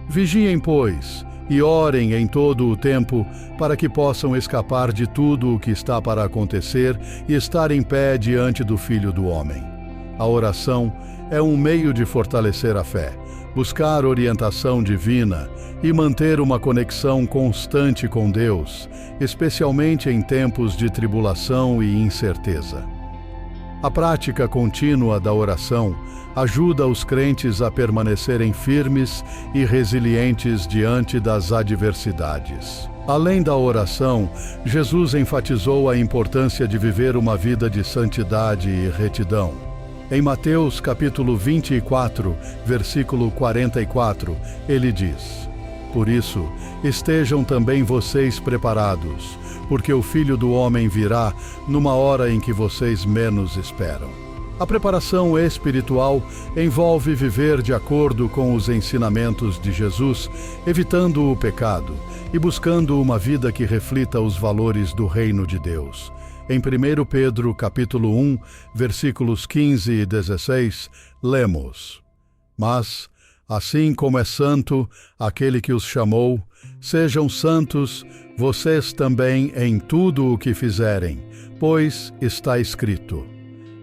Vigiem, pois, e orem em todo o tempo, para que possam escapar de tudo o que está para acontecer e estar em pé diante do Filho do Homem. A oração é um meio de fortalecer a fé, buscar orientação divina e manter uma conexão constante com Deus, especialmente em tempos de tribulação e incerteza. A prática contínua da oração ajuda os crentes a permanecerem firmes e resilientes diante das adversidades. Além da oração, Jesus enfatizou a importância de viver uma vida de santidade e retidão. Em Mateus capítulo 24, versículo 44, ele diz: "Por isso, estejam também vocês preparados, porque o Filho do Homem virá numa hora em que vocês menos esperam." A preparação espiritual envolve viver de acordo com os ensinamentos de Jesus, evitando o pecado e buscando uma vida que reflita os valores do reino de Deus. Em 1 Pedro capítulo 1, versículos 15 e 16, lemos: "Mas, assim como é santo aquele que os chamou, sejam santos vocês também em tudo o que fizerem, pois está escrito: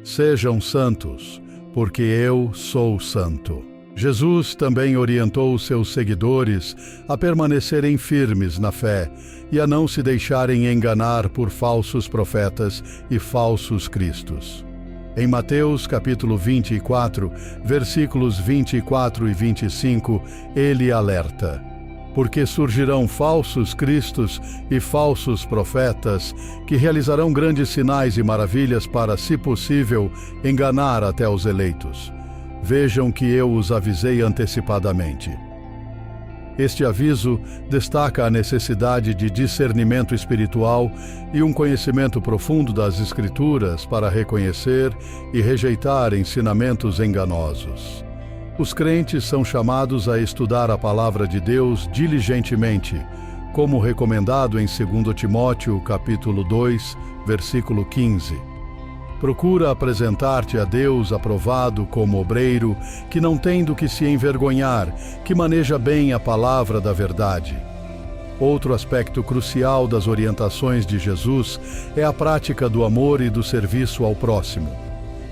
sejam santos, porque eu sou santo." Jesus também orientou seus seguidores a permanecerem firmes na fé e a não se deixarem enganar por falsos profetas e falsos cristos. Em Mateus capítulo 24, versículos 24 e 25, ele alerta: "Porque surgirão falsos cristos e falsos profetas, que realizarão grandes sinais e maravilhas para, se possível, enganar até os eleitos. Vejam que eu os avisei antecipadamente." Este aviso destaca a necessidade de discernimento espiritual e um conhecimento profundo das Escrituras para reconhecer e rejeitar ensinamentos enganosos. Os crentes são chamados a estudar a palavra de Deus diligentemente, como recomendado em 2 Timóteo capítulo 2, versículo 15. Procura apresentar-te a Deus aprovado como obreiro, que não tem do que se envergonhar, que maneja bem a palavra da verdade. Outro aspecto crucial das orientações de Jesus é a prática do amor e do serviço ao próximo.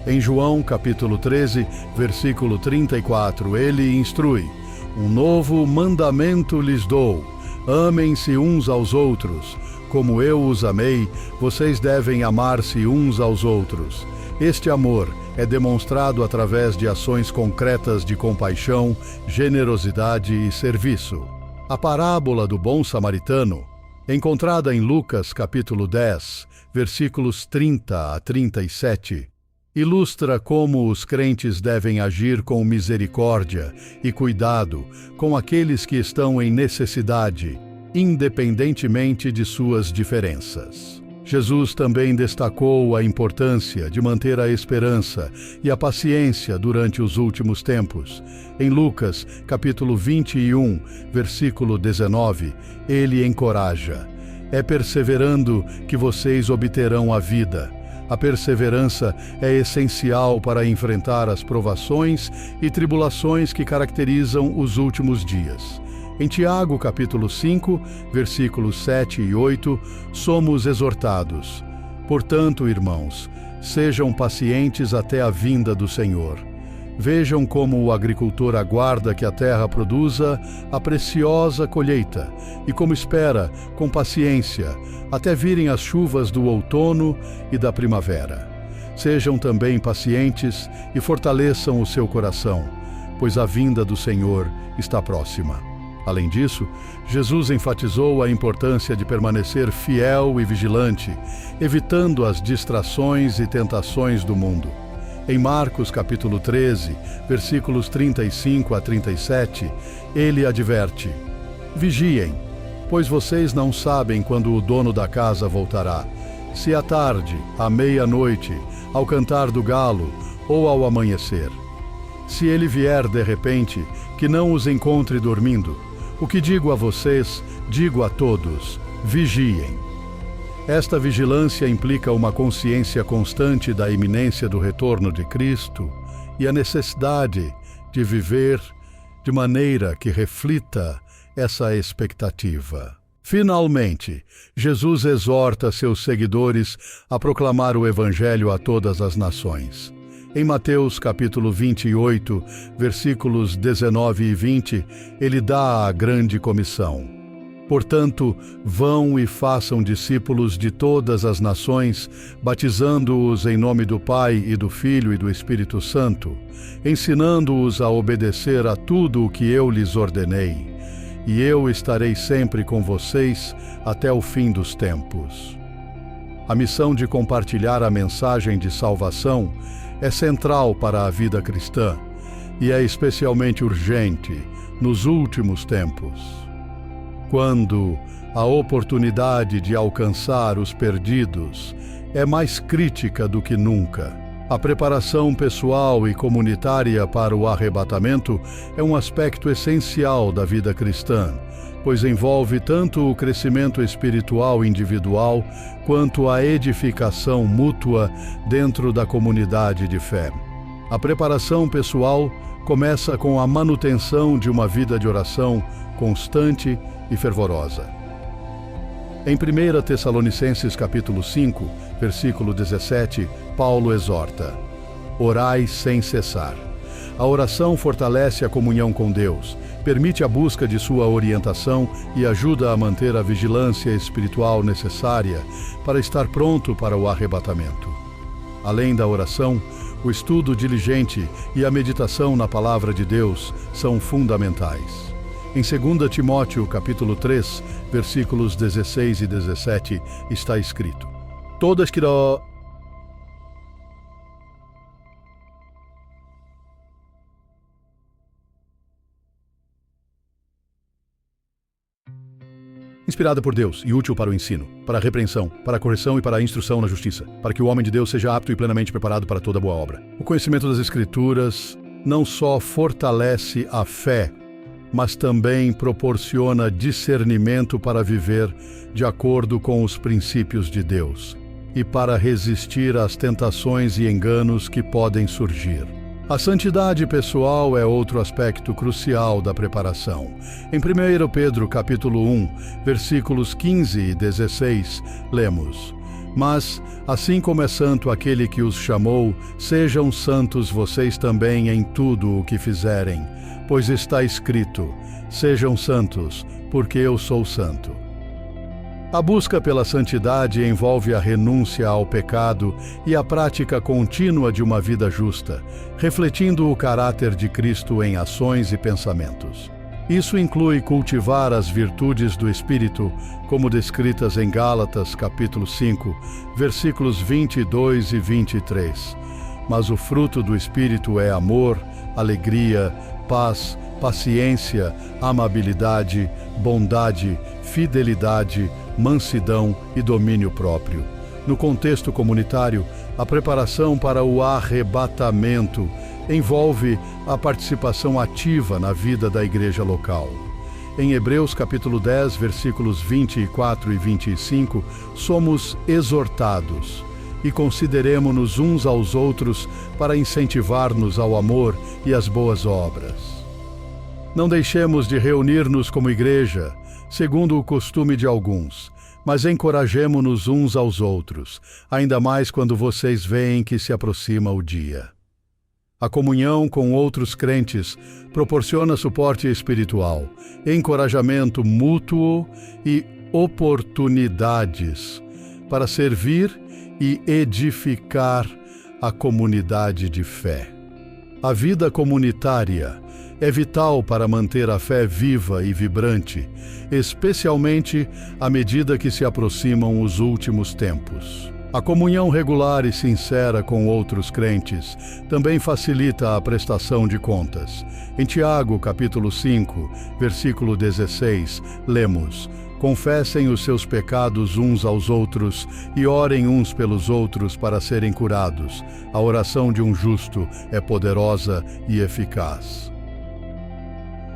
Em João capítulo 13, versículo 34, ele instrui: "Um novo mandamento lhes dou, amem-se uns aos outros. Como eu os amei, vocês devem amar-se uns aos outros." Este amor é demonstrado através de ações concretas de compaixão, generosidade e serviço. A parábola do bom samaritano, encontrada em Lucas capítulo 10, versículos 30 a 37, ilustra como os crentes devem agir com misericórdia e cuidado com aqueles que estão em necessidade, independentemente de suas diferenças. Jesus também destacou a importância de manter a esperança e a paciência durante os últimos tempos. Em Lucas, capítulo 21, versículo 19, ele encoraja: "É perseverando que vocês obterão a vida." A perseverança é essencial para enfrentar as provações e tribulações que caracterizam os últimos dias. Em Tiago, capítulo 5, versículos 7 e 8, somos exortados: "Portanto, irmãos, sejam pacientes até a vinda do Senhor. Vejam como o agricultor aguarda que a terra produza a preciosa colheita e como espera, com paciência, até virem as chuvas do outono e da primavera. Sejam também pacientes e fortaleçam o seu coração, pois a vinda do Senhor está próxima." Além disso, Jesus enfatizou a importância de permanecer fiel e vigilante, evitando as distrações e tentações do mundo. Em Marcos capítulo 13, versículos 35 a 37, ele adverte: "Vigiem, pois vocês não sabem quando o dono da casa voltará, se à tarde, à meia-noite, ao cantar do galo ou ao amanhecer. Se ele vier de repente, que não os encontre dormindo. O que digo a vocês, digo a todos: vigiem." Esta vigilância implica uma consciência constante da iminência do retorno de Cristo e a necessidade de viver de maneira que reflita essa expectativa. Finalmente, Jesus exorta seus seguidores a proclamar o Evangelho a todas as nações. Em Mateus capítulo 28, versículos 19 e 20, ele dá a grande comissão. Portanto, vão e façam discípulos de todas as nações, batizando-os em nome do Pai e do Filho e do Espírito Santo, ensinando-os a obedecer a tudo o que eu lhes ordenei. E eu estarei sempre com vocês até o fim dos tempos. A missão de compartilhar a mensagem de salvação é central para a vida cristã e é especialmente urgente nos últimos tempos, quando a oportunidade de alcançar os perdidos é mais crítica do que nunca. A preparação pessoal e comunitária para o arrebatamento é um aspecto essencial da vida cristã, pois envolve tanto o crescimento espiritual individual quanto a edificação mútua dentro da comunidade de fé. A preparação pessoal começa com a manutenção de uma vida de oração constante e fervorosa. Em 1 Tessalonicenses capítulo 5, versículo 17, Paulo exorta: orai sem cessar. A oração fortalece a comunhão com Deus, permite a busca de sua orientação e ajuda a manter a vigilância espiritual necessária para estar pronto para o arrebatamento. Além da oração, o estudo diligente e a meditação na palavra de Deus são fundamentais. Em 2 Timóteo, capítulo 3, versículos 16 e 17, está escrito: todas que inspirada por Deus e útil para o ensino, para a repreensão, para a correção e para a instrução na justiça, para que o homem de Deus seja apto e plenamente preparado para toda boa obra. O conhecimento das Escrituras não só fortalece a fé, mas também proporciona discernimento para viver de acordo com os princípios de Deus e para resistir às tentações e enganos que podem surgir. A santidade pessoal é outro aspecto crucial da preparação. Em 1 Pedro capítulo 1, versículos 15 e 16, lemos: mas, assim como é santo aquele que os chamou, sejam santos vocês também em tudo o que fizerem, pois está escrito: sejam santos, porque eu sou santo. A busca pela santidade envolve a renúncia ao pecado e a prática contínua de uma vida justa, refletindo o caráter de Cristo em ações e pensamentos. Isso inclui cultivar as virtudes do Espírito, como descritas em Gálatas, capítulo 5, versículos 22 e 23. Mas o fruto do Espírito é amor, alegria, paz, paciência, amabilidade, bondade, fidelidade, mansidão e domínio próprio. No contexto comunitário, a preparação para o arrebatamento envolve a participação ativa na vida da igreja local. Em Hebreus capítulo 10, versículos 24 e 25, somos exortados: e consideremo-nos uns aos outros para incentivar-nos ao amor e às boas obras. Não deixemos de reunir-nos como igreja, segundo o costume de alguns, mas encorajemo-nos uns aos outros, ainda mais quando vocês veem que se aproxima o dia. A comunhão com outros crentes proporciona suporte espiritual, encorajamento mútuo e oportunidades para servir e edificar a comunidade de fé. A vida comunitária é vital para manter a fé viva e vibrante, especialmente à medida que se aproximam os últimos tempos. A comunhão regular e sincera com outros crentes também facilita a prestação de contas. Em Tiago, capítulo 5, versículo 16, lemos: confessem os seus pecados uns aos outros e orem uns pelos outros para serem curados. A oração de um justo é poderosa e eficaz.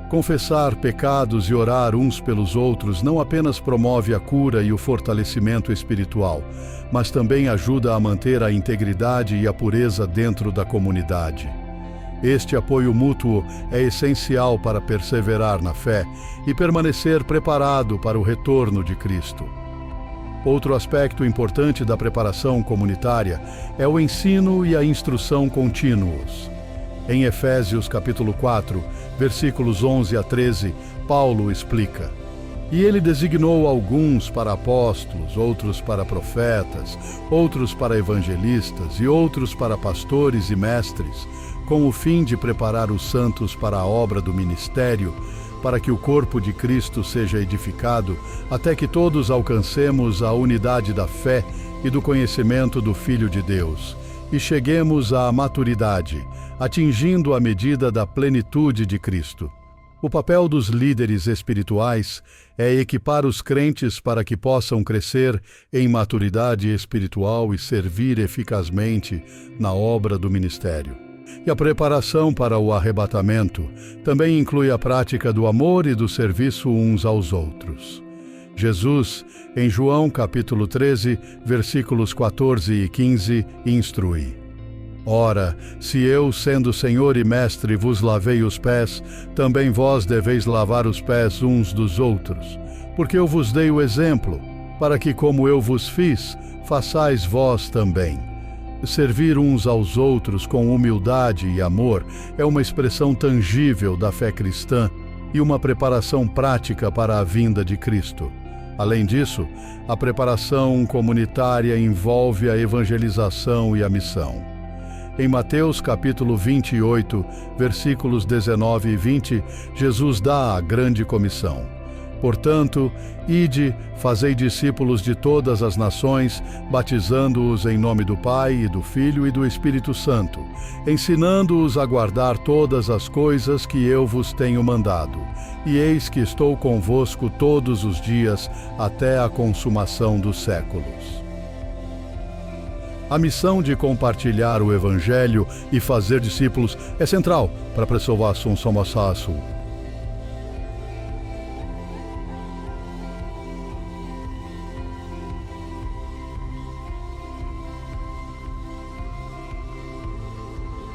Confessar pecados e orar uns pelos outros não apenas promove a cura e o fortalecimento espiritual, mas também ajuda a manter a integridade e a pureza dentro da comunidade. Este apoio mútuo é essencial para perseverar na fé e permanecer preparado para o retorno de Cristo. Outro aspecto importante da preparação comunitária é o ensino e a instrução contínuos. Em Efésios capítulo 4, versículos 11 a 13, Paulo explica: "E ele designou alguns para apóstolos, outros para profetas, outros para evangelistas e outros para pastores e mestres, com o fim de preparar os santos para a obra do ministério, para que o corpo de Cristo seja edificado, até que todos alcancemos a unidade da fé e do conhecimento do Filho de Deus, e cheguemos à maturidade, atingindo a medida da plenitude de Cristo." O papel dos líderes espirituais é equipar os crentes para que possam crescer em maturidade espiritual e servir eficazmente na obra do ministério. E a preparação para o arrebatamento também inclui a prática do amor e do serviço uns aos outros. Jesus, em João capítulo 13, versículos 14 e 15, instrui: "Ora, se eu, sendo Senhor e Mestre, vos lavei os pés, também vós deveis lavar os pés uns dos outros, porque eu vos dei o exemplo, para que, como eu vos fiz, façais vós também." Servir uns aos outros com humildade e amor é uma expressão tangível da fé cristã e uma preparação prática para a vinda de Cristo. Além disso, a preparação comunitária envolve a evangelização e a missão. Em Mateus capítulo 28, versículos 19 e 20, Jesus dá a grande comissão: "Portanto, ide, fazei discípulos de todas as nações, batizando-os em nome do Pai e do Filho e do Espírito Santo, ensinando-os a guardar todas as coisas que eu vos tenho mandado. E eis que estou convosco todos os dias, até a consumação dos séculos." A missão de compartilhar o Evangelho e fazer discípulos é central para a preservação somaçaço.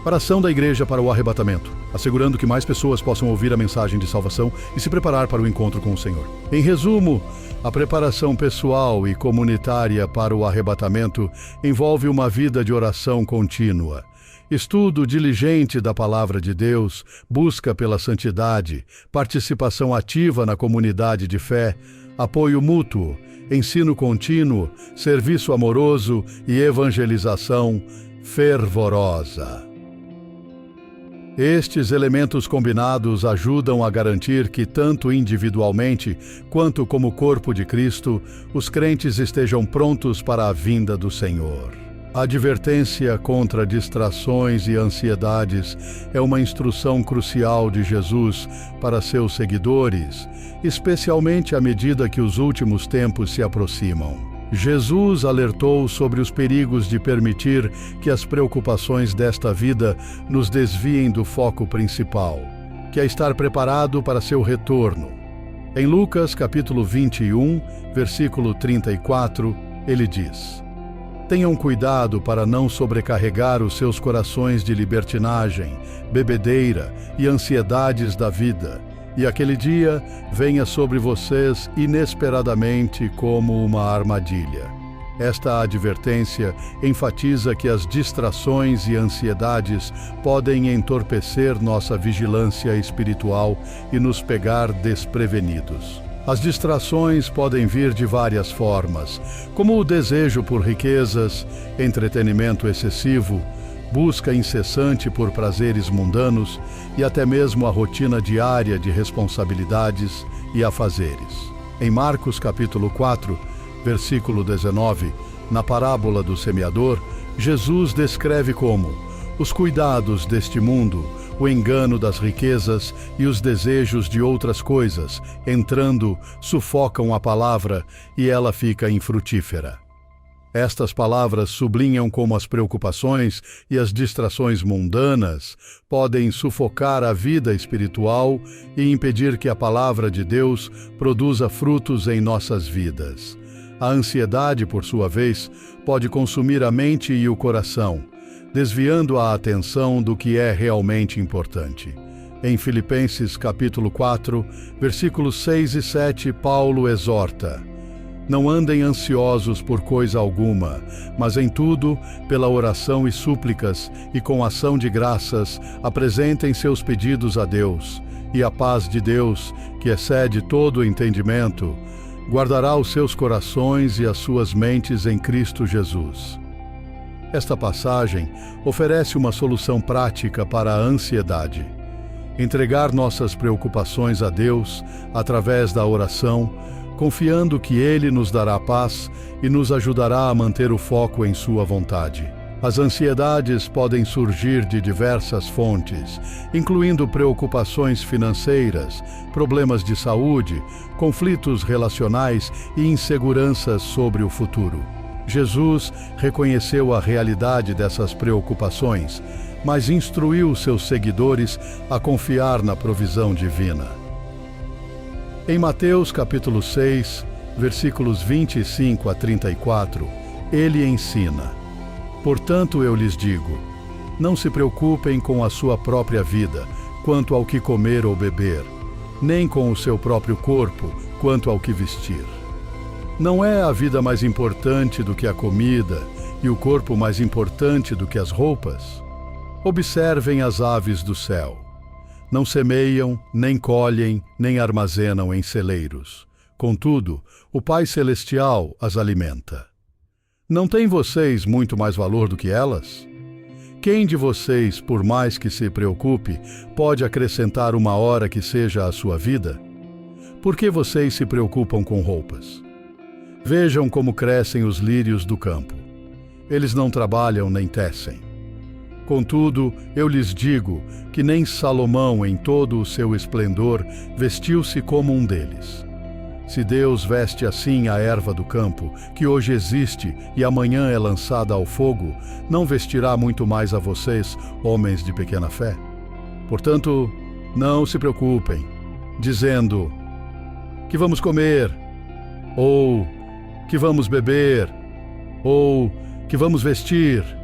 Para a ação da Igreja para o arrebatamento, assegurando que mais pessoas possam ouvir a mensagem de salvação e se preparar para o encontro com o Senhor. Em resumo, a preparação pessoal e comunitária para o arrebatamento envolve uma vida de oração contínua, estudo diligente da Palavra de Deus, busca pela santidade, participação ativa na comunidade de fé, apoio mútuo, ensino contínuo, serviço amoroso e evangelização fervorosa. Estes elementos combinados ajudam a garantir que, tanto individualmente quanto como corpo de Cristo, os crentes estejam prontos para a vinda do Senhor. A advertência contra distrações e ansiedades é uma instrução crucial de Jesus para seus seguidores, especialmente à medida que os últimos tempos se aproximam. Jesus alertou sobre os perigos de permitir que as preocupações desta vida nos desviem do foco principal, que é estar preparado para seu retorno. Em Lucas capítulo 21, versículo 34, ele diz: "Tenham cuidado para não sobrecarregar os seus corações de libertinagem, bebedeira e ansiedades da vida, e aquele dia venha sobre vocês inesperadamente como uma armadilha." Esta advertência enfatiza que as distrações e ansiedades podem entorpecer nossa vigilância espiritual e nos pegar desprevenidos. As distrações podem vir de várias formas, como o desejo por riquezas, entretenimento excessivo, busca incessante por prazeres mundanos e até mesmo a rotina diária de responsabilidades e afazeres. Em Marcos capítulo 4, versículo 19, na parábola do semeador, Jesus descreve como os cuidados deste mundo, o engano das riquezas e os desejos de outras coisas, entrando, sufocam a palavra e ela fica infrutífera. Estas palavras sublinham como as preocupações e as distrações mundanas podem sufocar a vida espiritual e impedir que a palavra de Deus produza frutos em nossas vidas. A ansiedade, por sua vez, pode consumir a mente e o coração, desviando a atenção do que é realmente importante. Em Filipenses capítulo 4, versículos 6 e 7, Paulo exorta: Não andem ansiosos por coisa alguma, mas em tudo, pela oração e súplicas, e com ação de graças, apresentem seus pedidos a Deus, e a paz de Deus, que excede todo o entendimento, guardará os seus corações e as suas mentes em Cristo Jesus. Esta passagem oferece uma solução prática para a ansiedade. Entregar nossas preocupações a Deus através da oração, confiando que Ele nos dará paz e nos ajudará a manter o foco em Sua vontade. As ansiedades podem surgir de diversas fontes, incluindo preocupações financeiras, problemas de saúde, conflitos relacionais e inseguranças sobre o futuro. Jesus reconheceu a realidade dessas preocupações, mas instruiu seus seguidores a confiar na provisão divina. Em Mateus capítulo 6, versículos 25 a 34, ele ensina: Portanto, eu lhes digo, não se preocupem com a sua própria vida, quanto ao que comer ou beber, nem com o seu próprio corpo, quanto ao que vestir. Não é a vida mais importante do que a comida, e o corpo mais importante do que as roupas? Observem as aves do céu. Não semeiam, nem colhem, nem armazenam em celeiros. Contudo, o Pai Celestial as alimenta. Não têm vocês muito mais valor do que elas? Quem de vocês, por mais que se preocupe, pode acrescentar uma hora que seja à sua vida? Por que vocês se preocupam com roupas? Vejam como crescem os lírios do campo. Eles não trabalham nem tecem. Contudo, eu lhes digo que nem Salomão, em todo o seu esplendor, vestiu-se como um deles. Se Deus veste assim a erva do campo, que hoje existe e amanhã é lançada ao fogo, não vestirá muito mais a vocês, homens de pequena fé? Portanto, não se preocupem, dizendo: que vamos comer, ou que vamos beber, ou que vamos vestir.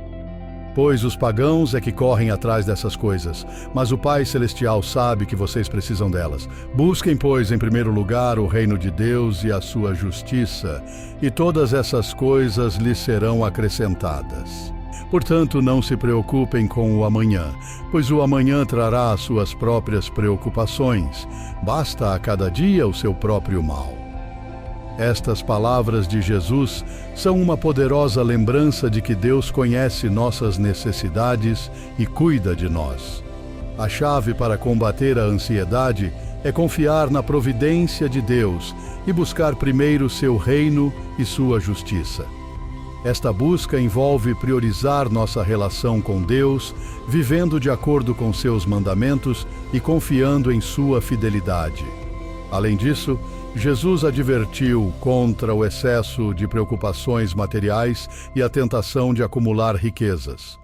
Pois os pagãos é que correm atrás dessas coisas, mas o Pai Celestial sabe que vocês precisam delas. Busquem, pois, em primeiro lugar o reino de Deus e a sua justiça, e todas essas coisas lhes serão acrescentadas. Portanto, não se preocupem com o amanhã, pois o amanhã trará as suas próprias preocupações. Basta a cada dia o seu próprio mal. Estas palavras de Jesus são uma poderosa lembrança de que Deus conhece nossas necessidades e cuida de nós. A chave para combater a ansiedade é confiar na providência de Deus e buscar primeiro seu reino e sua justiça. Esta busca envolve priorizar nossa relação com Deus, vivendo de acordo com seus mandamentos e confiando em sua fidelidade. Além disso, Jesus advertiu contra o excesso de preocupações materiais e a tentação de acumular riquezas.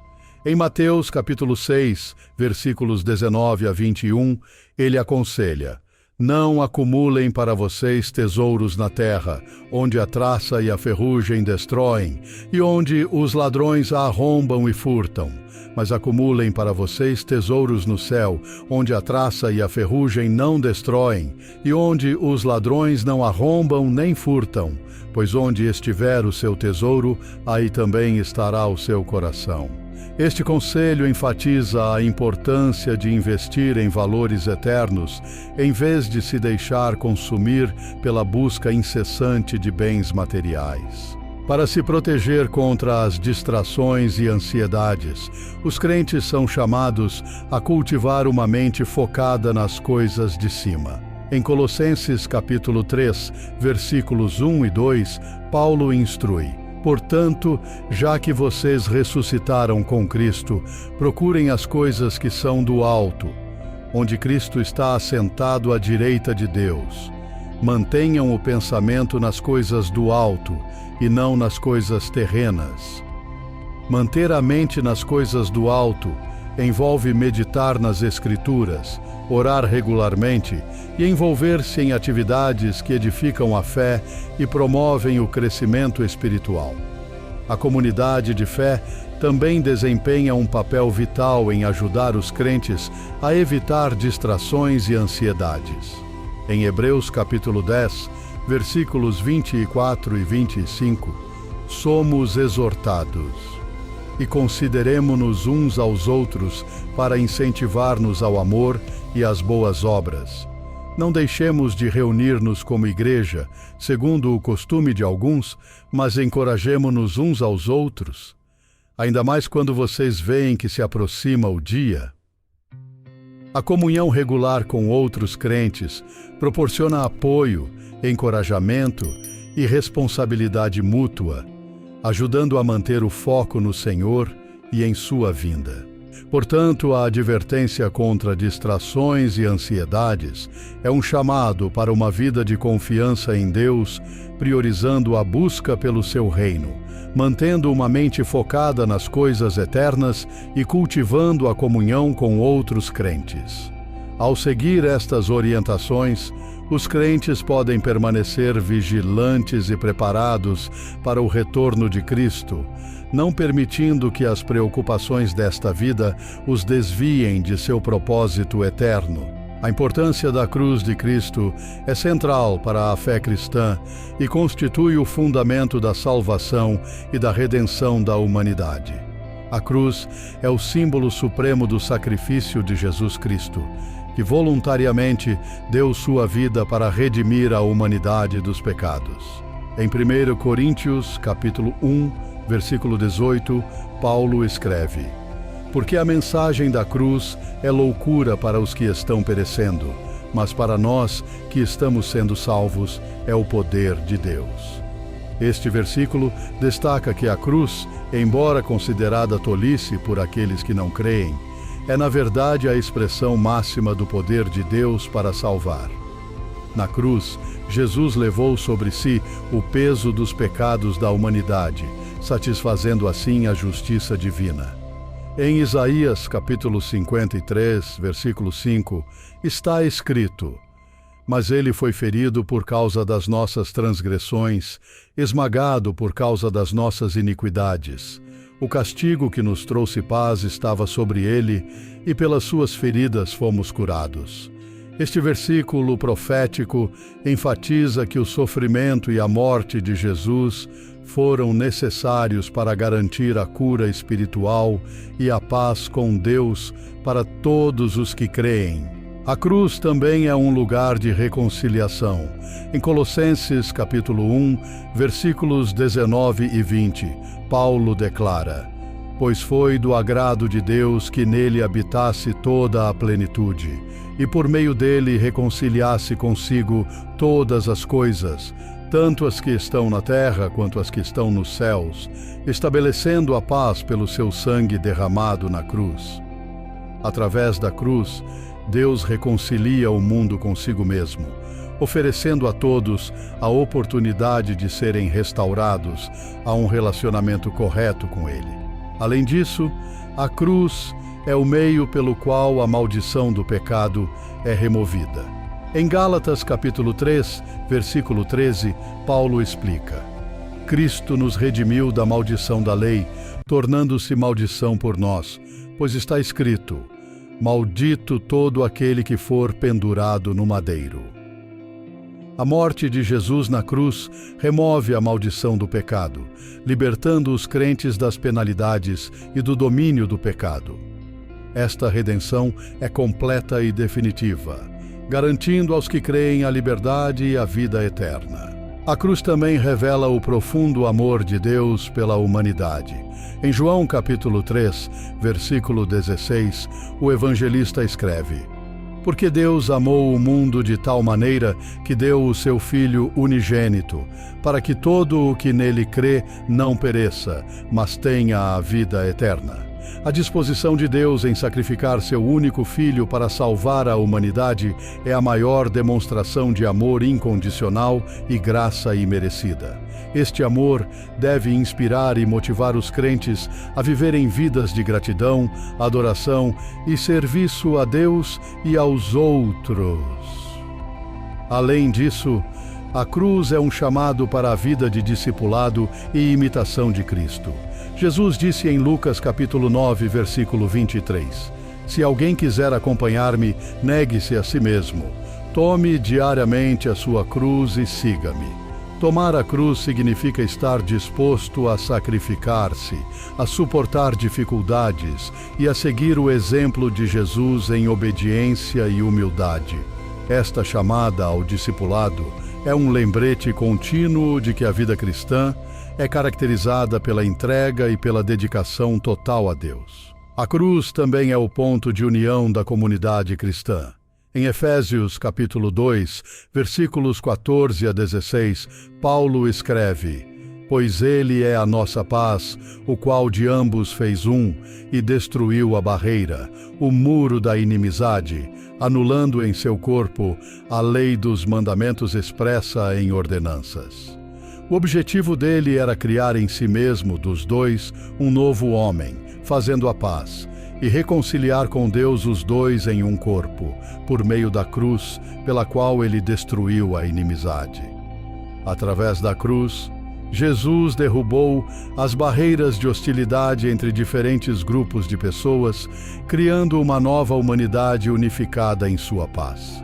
Em Mateus capítulo 6, versículos 19 a 21, ele aconselha: Não acumulem para vocês tesouros na terra, onde a traça e a ferrugem destroem, e onde os ladrões arrombam e furtam. Mas acumulem para vocês tesouros no céu, onde a traça e a ferrugem não destroem, e onde os ladrões não arrombam nem furtam. Pois onde estiver o seu tesouro, aí também estará o seu coração. Este conselho enfatiza a importância de investir em valores eternos, em vez de se deixar consumir pela busca incessante de bens materiais. Para se proteger contra as distrações e ansiedades, os crentes são chamados a cultivar uma mente focada nas coisas de cima. Em Colossenses capítulo 3, versículos 1 e 2, Paulo instrui: Portanto, já que vocês ressuscitaram com Cristo, procurem as coisas que são do alto, onde Cristo está assentado à direita de Deus. Mantenham o pensamento nas coisas do alto e não nas coisas terrenas. Manter a mente nas coisas do alto envolve meditar nas Escrituras, orar regularmente e envolver-se em atividades que edificam a fé e promovem o crescimento espiritual. A comunidade de fé também desempenha um papel vital em ajudar os crentes a evitar distrações e ansiedades. Em Hebreus capítulo 10, versículos 24 e 25, somos exortados: e consideremo-nos uns aos outros para incentivar-nos ao amor e às boas obras. Não deixemos de reunir-nos como igreja, segundo o costume de alguns, mas encorajemo-nos uns aos outros, ainda mais quando vocês veem que se aproxima o dia. A comunhão regular com outros crentes proporciona apoio, encorajamento e responsabilidade mútua, ajudando a manter o foco no Senhor e em sua vinda. Portanto, a advertência contra distrações e ansiedades é um chamado para uma vida de confiança em Deus, priorizando a busca pelo seu reino, mantendo uma mente focada nas coisas eternas e cultivando a comunhão com outros crentes. Ao seguir estas orientações, os crentes podem permanecer vigilantes e preparados para o retorno de Cristo, não permitindo que as preocupações desta vida os desviem de seu propósito eterno. A importância da cruz de Cristo é central para a fé cristã e constitui o fundamento da salvação e da redenção da humanidade. A cruz é o símbolo supremo do sacrifício de Jesus Cristo, que voluntariamente deu sua vida para redimir a humanidade dos pecados. Em 1 Coríntios, capítulo 1, versículo 18, Paulo escreve: porque a mensagem da cruz é loucura para os que estão perecendo, mas para nós que estamos sendo salvos é o poder de Deus. Este versículo destaca que a cruz, embora considerada tolice por aqueles que não creem, é na verdade a expressão máxima do poder de Deus para salvar. Na cruz, Jesus levou sobre si o peso dos pecados da humanidade, satisfazendo assim a justiça divina. Em Isaías, capítulo 53, versículo 5, está escrito: mas ele foi ferido por causa das nossas transgressões, esmagado por causa das nossas iniquidades. O castigo que nos trouxe paz estava sobre ele, e pelas suas feridas fomos curados. Este versículo profético enfatiza que o sofrimento e a morte de Jesus foram necessários para garantir a cura espiritual e a paz com Deus para todos os que creem. A cruz também é um lugar de reconciliação. Em Colossenses capítulo 1, versículos 19 e 20, Paulo declara: pois foi do agrado de Deus que nele habitasse toda a plenitude, e por meio dele reconciliasse consigo todas as coisas, tanto as que estão na terra quanto as que estão nos céus, estabelecendo a paz pelo seu sangue derramado na cruz. Através da cruz, Deus reconcilia o mundo consigo mesmo, oferecendo a todos a oportunidade de serem restaurados a um relacionamento correto com Ele. Além disso, a cruz é o meio pelo qual a maldição do pecado é removida. Em Gálatas capítulo 3, versículo 13, Paulo explica: Cristo nos redimiu da maldição da lei, tornando-se maldição por nós, pois está escrito: maldito todo aquele que for pendurado no madeiro. A morte de Jesus na cruz remove a maldição do pecado, libertando os crentes das penalidades e do domínio do pecado. Esta redenção é completa e definitiva, garantindo aos que creem a liberdade e a vida eterna. A cruz também revela o profundo amor de Deus pela humanidade. Em João capítulo 3, versículo 16, o evangelista escreve: porque Deus amou o mundo de tal maneira que deu o seu Filho unigênito, para que todo o que nele crê não pereça, mas tenha a vida eterna. A disposição de Deus em sacrificar seu único Filho para salvar a humanidade é a maior demonstração de amor incondicional e graça imerecida. Este amor deve inspirar e motivar os crentes a viverem vidas de gratidão, adoração e serviço a Deus e aos outros. Além disso, a cruz é um chamado para a vida de discipulado e imitação de Cristo. Jesus disse em Lucas capítulo 9, versículo 23, se alguém quiser acompanhar-me, negue-se a si mesmo, Tome diariamente a sua cruz e siga-me. Tomar a cruz significa estar disposto a sacrificar-se, a suportar dificuldades e a seguir o exemplo de Jesus em obediência e humildade. Esta chamada ao discipulado é um lembrete contínuo de que a vida cristã é caracterizada pela entrega e pela dedicação total a Deus. A cruz também é o ponto de união da comunidade cristã. Em Efésios capítulo 2, versículos 14 a 16, Paulo escreve: Pois ele é a nossa paz, o qual de ambos fez um, e destruiu a barreira, o muro da inimizade, anulando em seu corpo a lei dos mandamentos expressa em ordenanças. O objetivo dele era criar em si mesmo, dos dois, um novo homem, fazendo a paz, e reconciliar com Deus os dois em um corpo, por meio da cruz, pela qual ele destruiu a inimizade. Através da cruz, Jesus derrubou as barreiras de hostilidade entre diferentes grupos de pessoas, criando uma nova humanidade unificada em sua paz.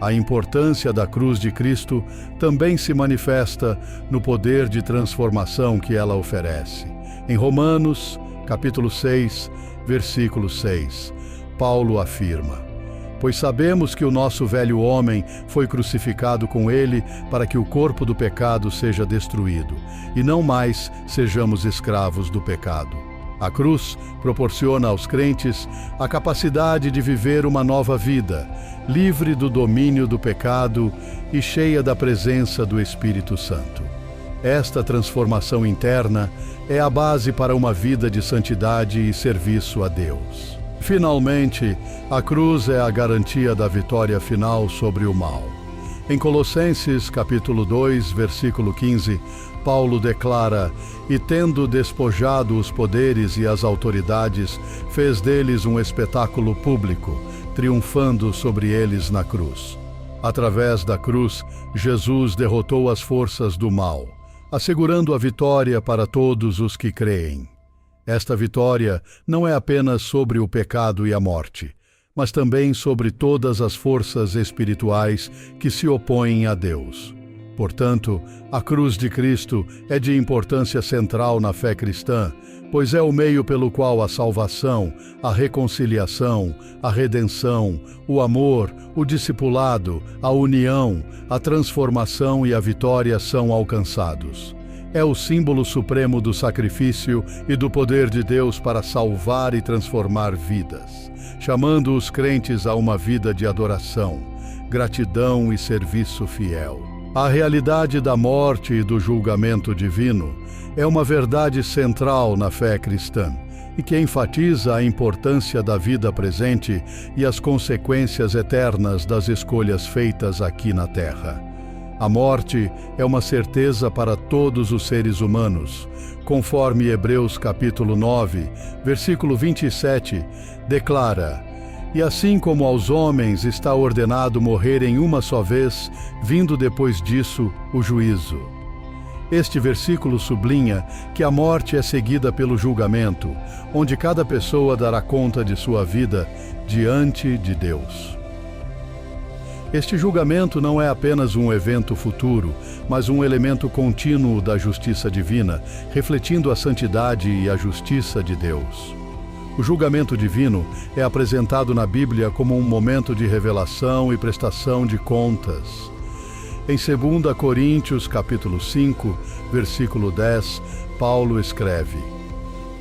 A importância da cruz de Cristo também se manifesta no poder de transformação que ela oferece. Em Romanos, capítulo 6, versículo 6, Paulo afirma: Pois sabemos que o nosso velho homem foi crucificado com ele para que o corpo do pecado seja destruído, e não mais sejamos escravos do pecado. A cruz proporciona aos crentes a capacidade de viver uma nova vida, livre do domínio do pecado e cheia da presença do Espírito Santo. Esta transformação interna é a base para uma vida de santidade e serviço a Deus. Finalmente, a cruz é a garantia da vitória final sobre o mal. Em Colossenses capítulo 2, versículo 15, Paulo declara: E tendo despojado os poderes e as autoridades, fez deles um espetáculo público, triunfando sobre eles na cruz. Através da cruz, Jesus derrotou as forças do mal, assegurando a vitória para todos os que creem. Esta vitória não é apenas sobre o pecado e a morte, mas também sobre todas as forças espirituais que se opõem a Deus. Portanto, a cruz de Cristo é de importância central na fé cristã, pois é o meio pelo qual a salvação, a reconciliação, a redenção, o amor, o discipulado, a união, a transformação e a vitória são alcançados. É o símbolo supremo do sacrifício e do poder de Deus para salvar e transformar vidas, chamando os crentes a uma vida de adoração, gratidão e serviço fiel. A realidade da morte e do julgamento divino é uma verdade central na fé cristã e que enfatiza a importância da vida presente e as consequências eternas das escolhas feitas aqui na Terra. A morte é uma certeza para todos os seres humanos, conforme Hebreus capítulo 9, versículo 27, declara: E assim como aos homens está ordenado morrerem uma só vez, vindo depois disso o juízo. Este versículo sublinha que a morte é seguida pelo julgamento, onde cada pessoa dará conta de sua vida diante de Deus. Este julgamento não é apenas um evento futuro, mas um elemento contínuo da justiça divina, refletindo a santidade e a justiça de Deus. O julgamento divino é apresentado na Bíblia como um momento de revelação e prestação de contas. Em 2 Coríntios, capítulo 5, versículo 10, Paulo escreve: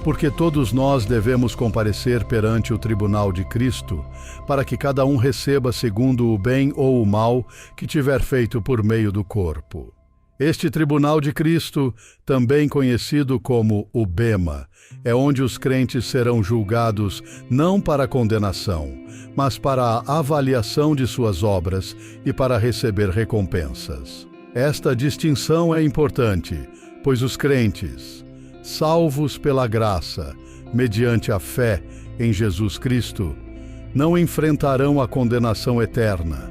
Porque todos nós devemos comparecer perante o tribunal de Cristo, para que cada um receba segundo o bem ou o mal que tiver feito por meio do corpo. Este tribunal de Cristo, também conhecido como o Bema, é onde os crentes serão julgados não para condenação, mas para a avaliação de suas obras e para receber recompensas. Esta distinção é importante, pois os crentes, salvos pela graça, mediante a fé em Jesus Cristo, não enfrentarão a condenação eterna,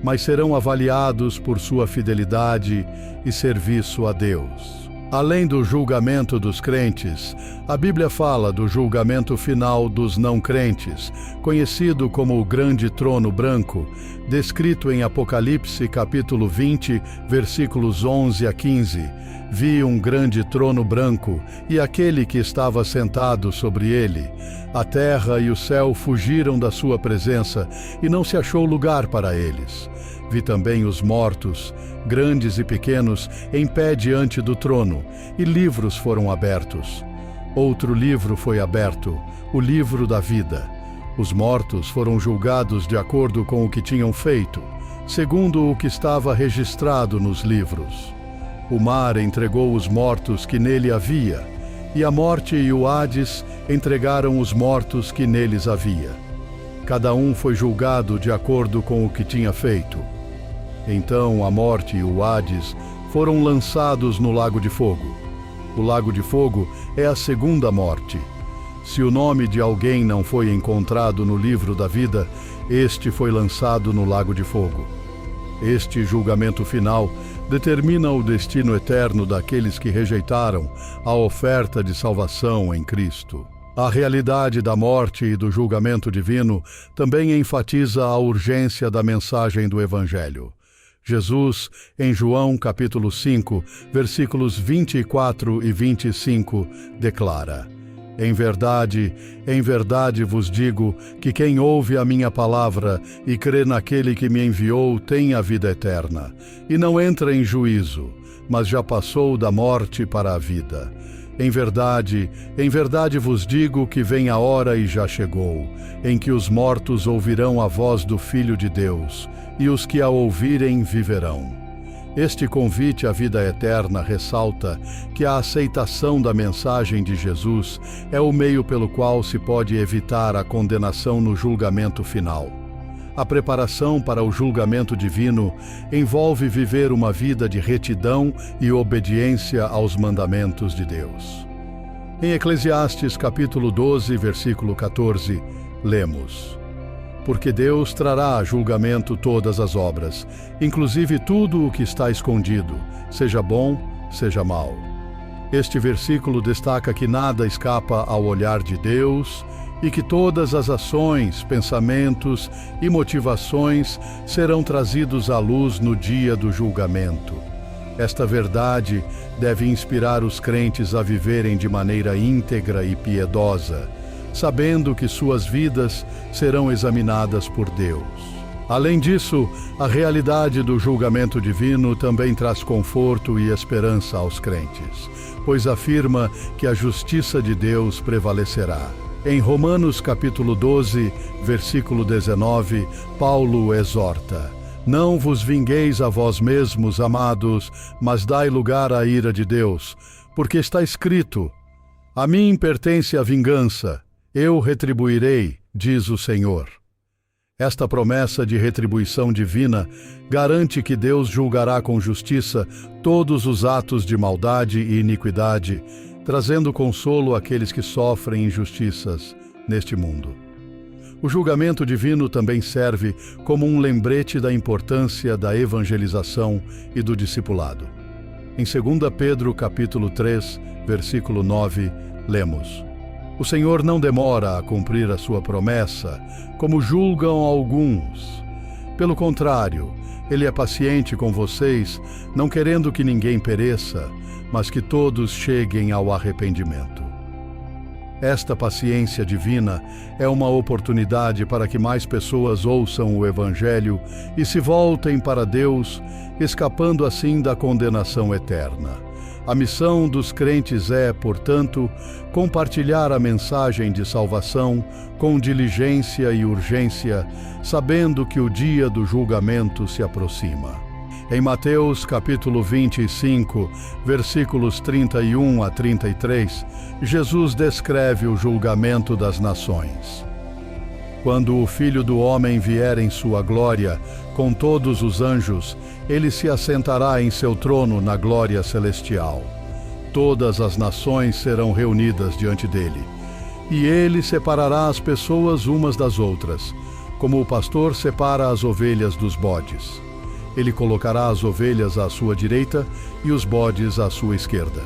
mas serão avaliados por sua fidelidade e serviço a Deus. Além do julgamento dos crentes, a Bíblia fala do julgamento final dos não crentes, conhecido como o Grande Trono Branco, descrito em Apocalipse capítulo 20, versículos 11 a 15. Vi um grande trono branco e aquele que estava sentado sobre ele. A terra e o céu fugiram da sua presença e não se achou lugar para eles. Vi também os mortos, grandes e pequenos, em pé diante do trono, e livros foram abertos. Outro livro foi aberto, o livro da vida. Os mortos foram julgados de acordo com o que tinham feito, segundo o que estava registrado nos livros. O mar entregou os mortos que nele havia, e a morte e o Hades entregaram os mortos que neles havia. Cada um foi julgado de acordo com o que tinha feito. Então a morte e o Hades foram lançados no lago de fogo. O lago de fogo é a segunda morte. Se o nome de alguém não foi encontrado no livro da vida, este foi lançado no lago de fogo. Este julgamento final determina o destino eterno daqueles que rejeitaram a oferta de salvação em Cristo. A realidade da morte e do julgamento divino também enfatiza a urgência da mensagem do Evangelho. Jesus, em João capítulo 5, versículos 24 e 25, declara: em verdade vos digo que quem ouve a minha palavra e crê naquele que me enviou tem a vida eterna, e não entra em juízo, mas já passou da morte para a vida. Em verdade vos digo que vem a hora e já chegou, em que os mortos ouvirão a voz do Filho de Deus, e os que a ouvirem viverão. Este convite à vida eterna ressalta que a aceitação da mensagem de Jesus é o meio pelo qual se pode evitar a condenação no julgamento final. A preparação para o julgamento divino envolve viver uma vida de retidão e obediência aos mandamentos de Deus. Em Eclesiastes capítulo 12, versículo 14, lemos: porque Deus trará a julgamento todas as obras, inclusive tudo o que está escondido, seja bom, seja mau. Este versículo destaca que nada escapa ao olhar de Deus e que todas as ações, pensamentos e motivações serão trazidos à luz no dia do julgamento. Esta verdade deve inspirar os crentes a viverem de maneira íntegra e piedosa, sabendo que suas vidas serão examinadas por Deus. Além disso, a realidade do julgamento divino também traz conforto e esperança aos crentes, pois afirma que a justiça de Deus prevalecerá. Em Romanos capítulo 12, versículo 19, Paulo exorta: não vos vingueis a vós mesmos, amados, mas dai lugar à ira de Deus, porque está escrito: a mim pertence a vingança, eu retribuirei, diz o Senhor. Esta promessa de retribuição divina garante que Deus julgará com justiça todos os atos de maldade e iniquidade, trazendo consolo àqueles que sofrem injustiças neste mundo. O julgamento divino também serve como um lembrete da importância da evangelização e do discipulado. Em 2 Pedro capítulo 3, versículo 9, lemos: o Senhor não demora a cumprir a sua promessa, como julgam alguns. Pelo contrário, Ele é paciente com vocês, não querendo que ninguém pereça, mas que todos cheguem ao arrependimento. Esta paciência divina é uma oportunidade para que mais pessoas ouçam o Evangelho e se voltem para Deus, escapando assim da condenação eterna. A missão dos crentes é, portanto, compartilhar a mensagem de salvação com diligência e urgência, sabendo que o dia do julgamento se aproxima. Em Mateus capítulo 25, versículos 31 a 33, Jesus descreve o julgamento das nações. Quando o Filho do Homem vier em sua glória, com todos os anjos, ele se assentará em seu trono na glória celestial. Todas as nações serão reunidas diante dele, e ele separará as pessoas umas das outras, como o pastor separa as ovelhas dos bodes. Ele colocará as ovelhas à sua direita e os bodes à sua esquerda.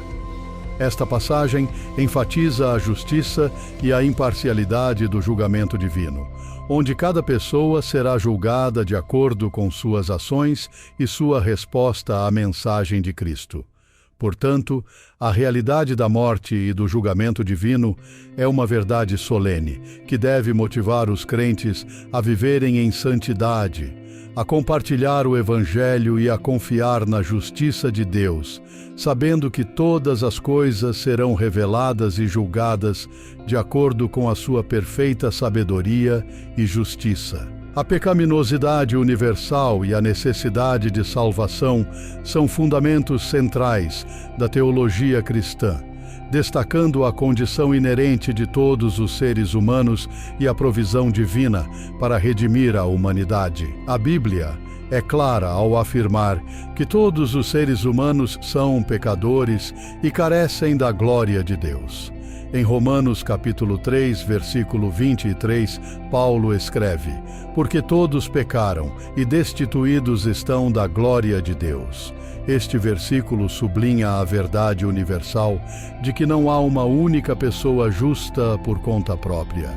Esta passagem enfatiza a justiça e a imparcialidade do julgamento divino, onde cada pessoa será julgada de acordo com suas ações e sua resposta à mensagem de Cristo. Portanto, a realidade da morte e do julgamento divino é uma verdade solene, que deve motivar os crentes a viverem em santidade, a compartilhar o Evangelho e a confiar na justiça de Deus, sabendo que todas as coisas serão reveladas e julgadas de acordo com a sua perfeita sabedoria e justiça. A pecaminosidade universal e a necessidade de salvação são fundamentos centrais da teologia cristã, destacando a condição inerente de todos os seres humanos e a provisão divina para redimir a humanidade. A Bíblia é clara ao afirmar que todos os seres humanos são pecadores e carecem da glória de Deus. Em Romanos capítulo 3, versículo 23, Paulo escreve: porque todos pecaram e destituídos estão da glória de Deus. Este versículo sublinha a verdade universal de que não há uma única pessoa justa por conta própria.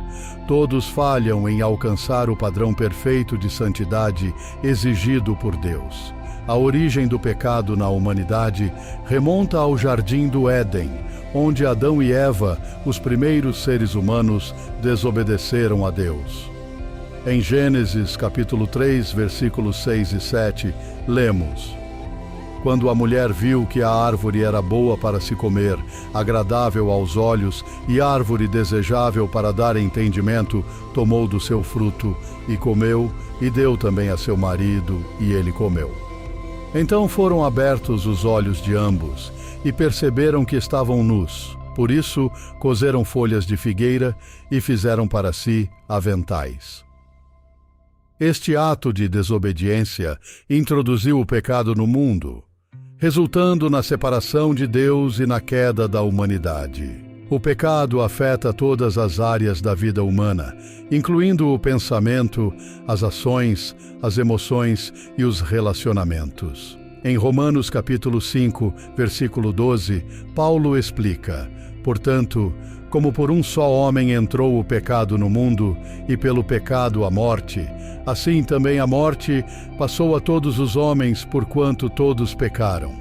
Todos falham em alcançar o padrão perfeito de santidade exigido por Deus. A origem do pecado na humanidade remonta ao Jardim do Éden, onde Adão e Eva, os primeiros seres humanos, desobedeceram a Deus. Em Gênesis capítulo 3, versículos 6 e 7, lemos: quando a mulher viu que a árvore era boa para se comer, agradável aos olhos e árvore desejável para dar entendimento, tomou do seu fruto e comeu, e deu também a seu marido, e ele comeu. Então foram abertos os olhos de ambos, e perceberam que estavam nus. Por isso, coseram folhas de figueira e fizeram para si aventais. Este ato de desobediência introduziu o pecado no mundo, resultando na separação de Deus e na queda da humanidade. O pecado afeta todas as áreas da vida humana, incluindo o pensamento, as ações, as emoções e os relacionamentos. Em Romanos capítulo 5, versículo 12, Paulo explica: portanto, como por um só homem entrou o pecado no mundo, e pelo pecado a morte, assim também a morte passou a todos os homens, porquanto todos pecaram.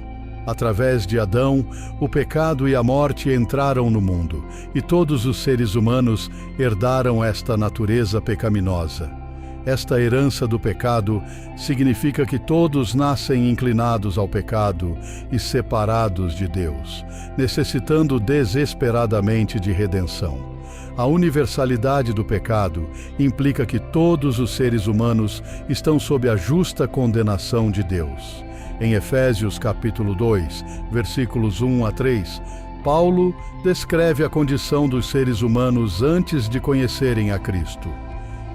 Através de Adão, o pecado e a morte entraram no mundo, e todos os seres humanos herdaram esta natureza pecaminosa. Esta herança do pecado significa que todos nascem inclinados ao pecado e separados de Deus, necessitando desesperadamente de redenção. A universalidade do pecado implica que todos os seres humanos estão sob a justa condenação de Deus. Em Efésios capítulo 2, versículos 1 a 3, Paulo descreve a condição dos seres humanos antes de conhecerem a Cristo.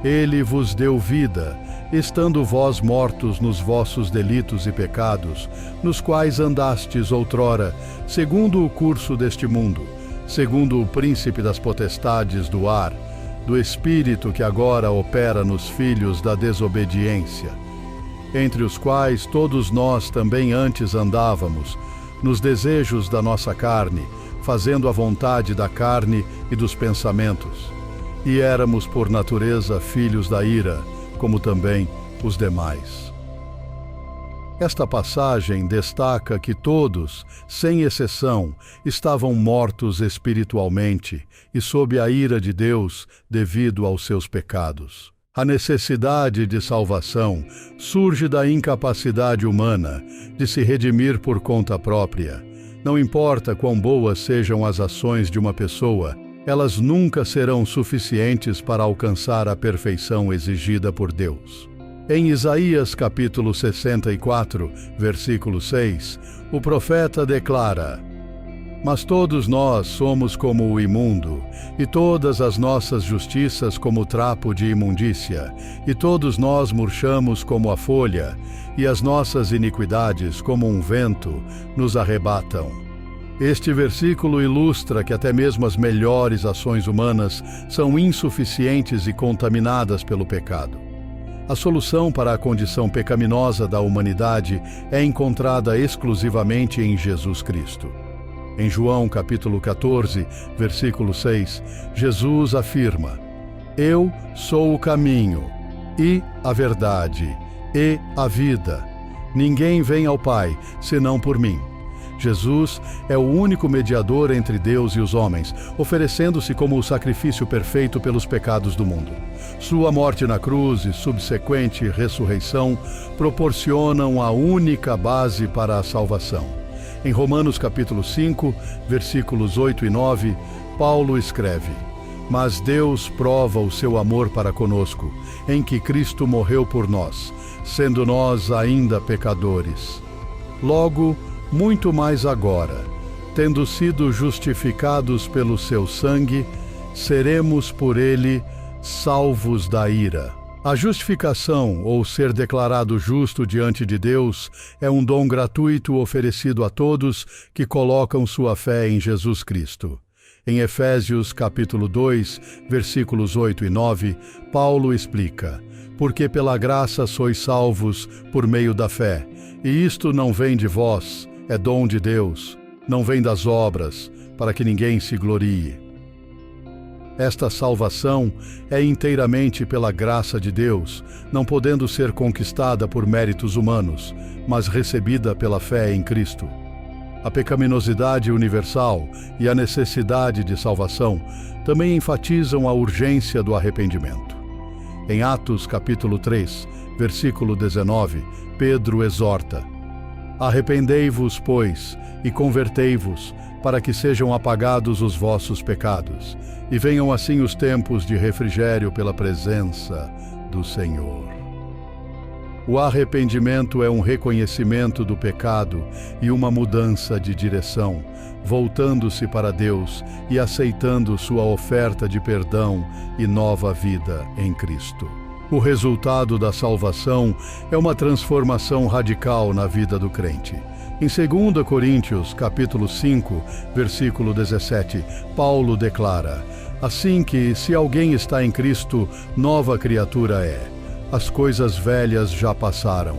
Ele vos deu vida, estando vós mortos nos vossos delitos e pecados, nos quais andastes outrora, segundo o curso deste mundo, segundo o príncipe das potestades do ar, do espírito que agora opera nos filhos da desobediência, entre os quais todos nós também antes andávamos, nos desejos da nossa carne, fazendo a vontade da carne e dos pensamentos. E éramos por natureza filhos da ira, como também os demais. Esta passagem destaca que todos, sem exceção, estavam mortos espiritualmente e sob a ira de Deus devido aos seus pecados. A necessidade de salvação surge da incapacidade humana de se redimir por conta própria. Não importa quão boas sejam as ações de uma pessoa, elas nunca serão suficientes para alcançar a perfeição exigida por Deus. Em Isaías capítulo 64, versículo 6, o profeta declara: mas todos nós somos como o imundo, e todas as nossas justiças como trapo de imundícia, e todos nós murchamos como a folha, e as nossas iniquidades, como um vento, nos arrebatam. Este versículo ilustra que até mesmo as melhores ações humanas são insuficientes e contaminadas pelo pecado. A solução para a condição pecaminosa da humanidade é encontrada exclusivamente em Jesus Cristo. Em João capítulo 14, versículo 6, Jesus afirma: Eu sou o caminho, e a verdade, e a vida. Ninguém vem ao Pai, senão por mim. Jesus é o único mediador entre Deus e os homens, oferecendo-se como o sacrifício perfeito pelos pecados do mundo. Sua morte na cruz e subsequente ressurreição proporcionam a única base para a salvação. Em Romanos capítulo 5, versículos 8 e 9, Paulo escreve: Mas Deus prova o seu amor para conosco, em que Cristo morreu por nós, sendo nós ainda pecadores. Logo, muito mais agora, tendo sido justificados pelo seu sangue, seremos por ele salvos da ira. A justificação, ou ser declarado justo diante de Deus, é um dom gratuito oferecido a todos que colocam sua fé em Jesus Cristo. Em Efésios capítulo 2, versículos 8 e 9, Paulo explica: Porque pela graça sois salvos por meio da fé, e isto não vem de vós, é dom de Deus, não vem das obras, para que ninguém se glorie. Esta salvação é inteiramente pela graça de Deus, não podendo ser conquistada por méritos humanos, mas recebida pela fé em Cristo. A pecaminosidade universal e a necessidade de salvação também enfatizam a urgência do arrependimento. Em Atos capítulo 3, versículo 19, Pedro exorta: Arrependei-vos, pois, e convertei-vos, para que sejam apagados os vossos pecados, e venham assim os tempos de refrigério pela presença do Senhor. O arrependimento é um reconhecimento do pecado e uma mudança de direção, voltando-se para Deus e aceitando sua oferta de perdão e nova vida em Cristo. O resultado da salvação é uma transformação radical na vida do crente. Em 2 Coríntios, capítulo 5, versículo 17, Paulo declara: Assim que, se alguém está em Cristo, nova criatura é. As coisas velhas já passaram,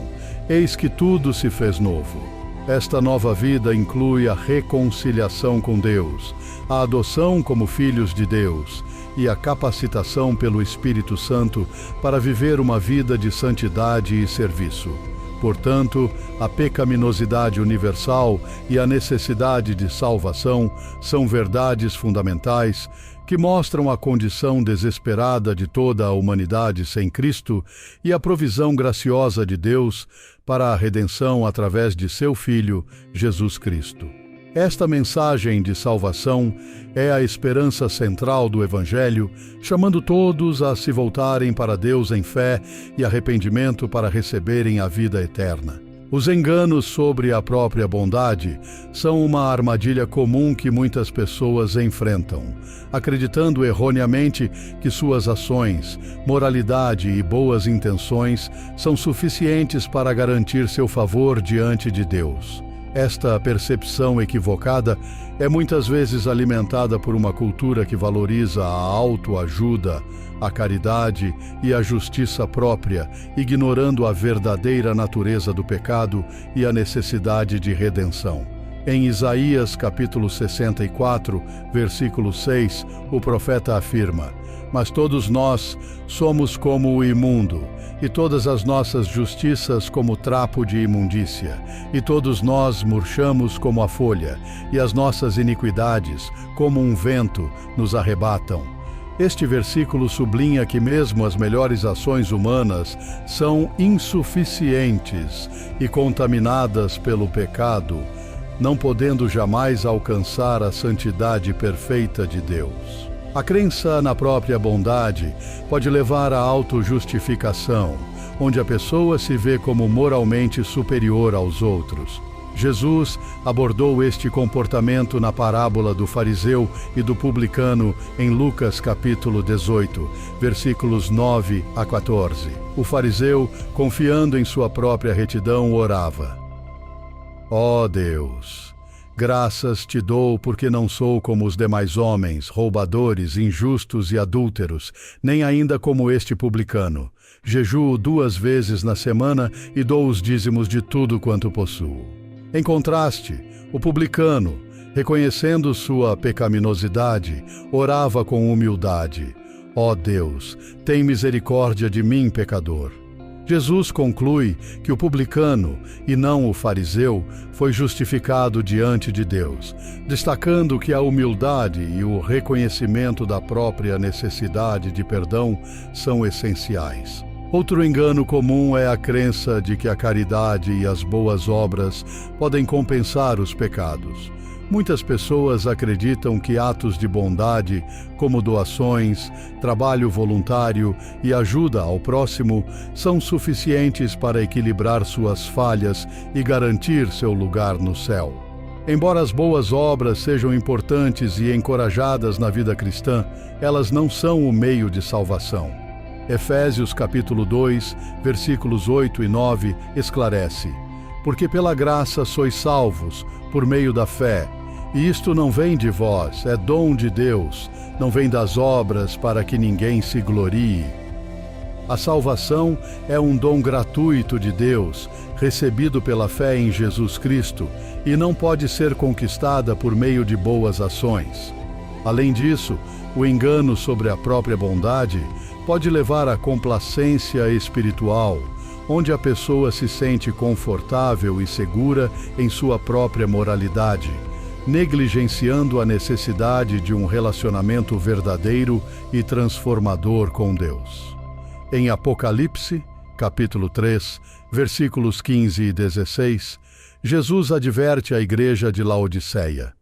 eis que tudo se fez novo. Esta nova vida inclui a reconciliação com Deus, a adoção como filhos de Deus e a capacitação pelo Espírito Santo para viver uma vida de santidade e serviço. Portanto, a pecaminosidade universal e a necessidade de salvação são verdades fundamentais que mostram a condição desesperada de toda a humanidade sem Cristo e a provisão graciosa de Deus para a redenção através de seu Filho, Jesus Cristo. Esta mensagem de salvação é a esperança central do Evangelho, chamando todos a se voltarem para Deus em fé e arrependimento para receberem a vida eterna. Os enganos sobre a própria bondade são uma armadilha comum que muitas pessoas enfrentam, acreditando erroneamente que suas ações, moralidade e boas intenções são suficientes para garantir seu favor diante de Deus. Esta percepção equivocada é muitas vezes alimentada por uma cultura que valoriza a autoajuda, a caridade e a justiça própria, ignorando a verdadeira natureza do pecado e a necessidade de redenção. Em Isaías capítulo 64, versículo 6, o profeta afirma: Mas todos nós somos como o imundo, e todas as nossas justiças como trapo de imundícia, e todos nós murchamos como a folha, e as nossas iniquidades, como um vento, nos arrebatam. Este versículo sublinha que mesmo as melhores ações humanas são insuficientes e contaminadas pelo pecado, não podendo jamais alcançar a santidade perfeita de Deus. A crença na própria bondade pode levar à autojustificação, onde a pessoa se vê como moralmente superior aos outros. Jesus abordou este comportamento na parábola do fariseu e do publicano em Lucas capítulo 18, versículos 9 a 14. O fariseu, confiando em sua própria retidão, orava: Ó Deus, graças te dou porque não sou como os demais homens, roubadores, injustos e adúlteros, nem ainda como este publicano. Jejuo 2 vezes na semana e dou os dízimos de tudo quanto possuo. Em contraste, o publicano, Reconhecendo sua pecaminosidade, orava com humildade: Ó Deus, tem misericórdia de mim, pecador. Jesus conclui que o publicano, e não o fariseu, foi justificado diante de Deus, destacando que a humildade e o reconhecimento da própria necessidade de perdão são essenciais. Outro engano comum é a crença de que a caridade e as boas obras podem compensar os pecados. Muitas pessoas acreditam que atos de bondade, como doações, trabalho voluntário e ajuda ao próximo, são suficientes para equilibrar suas falhas e garantir seu lugar no céu. Embora as boas obras sejam importantes e encorajadas na vida cristã, elas não são o meio de salvação. Efésios capítulo 2, versículos 8 e 9 esclarece: Porque pela graça sois salvos, por meio da fé. E isto não vem de vós, é dom de Deus, não vem das obras para que ninguém se glorie. A salvação é um dom gratuito de Deus, recebido pela fé em Jesus Cristo, e não pode ser conquistada por meio de boas ações. Além disso, o engano sobre a própria bondade pode levar à complacência espiritual, onde a pessoa se sente confortável e segura em sua própria moralidade, negligenciando a necessidade de um relacionamento verdadeiro e transformador com Deus. Em Apocalipse, capítulo 3, versículos 15 e 16, Jesus adverte a igreja de Laodiceia: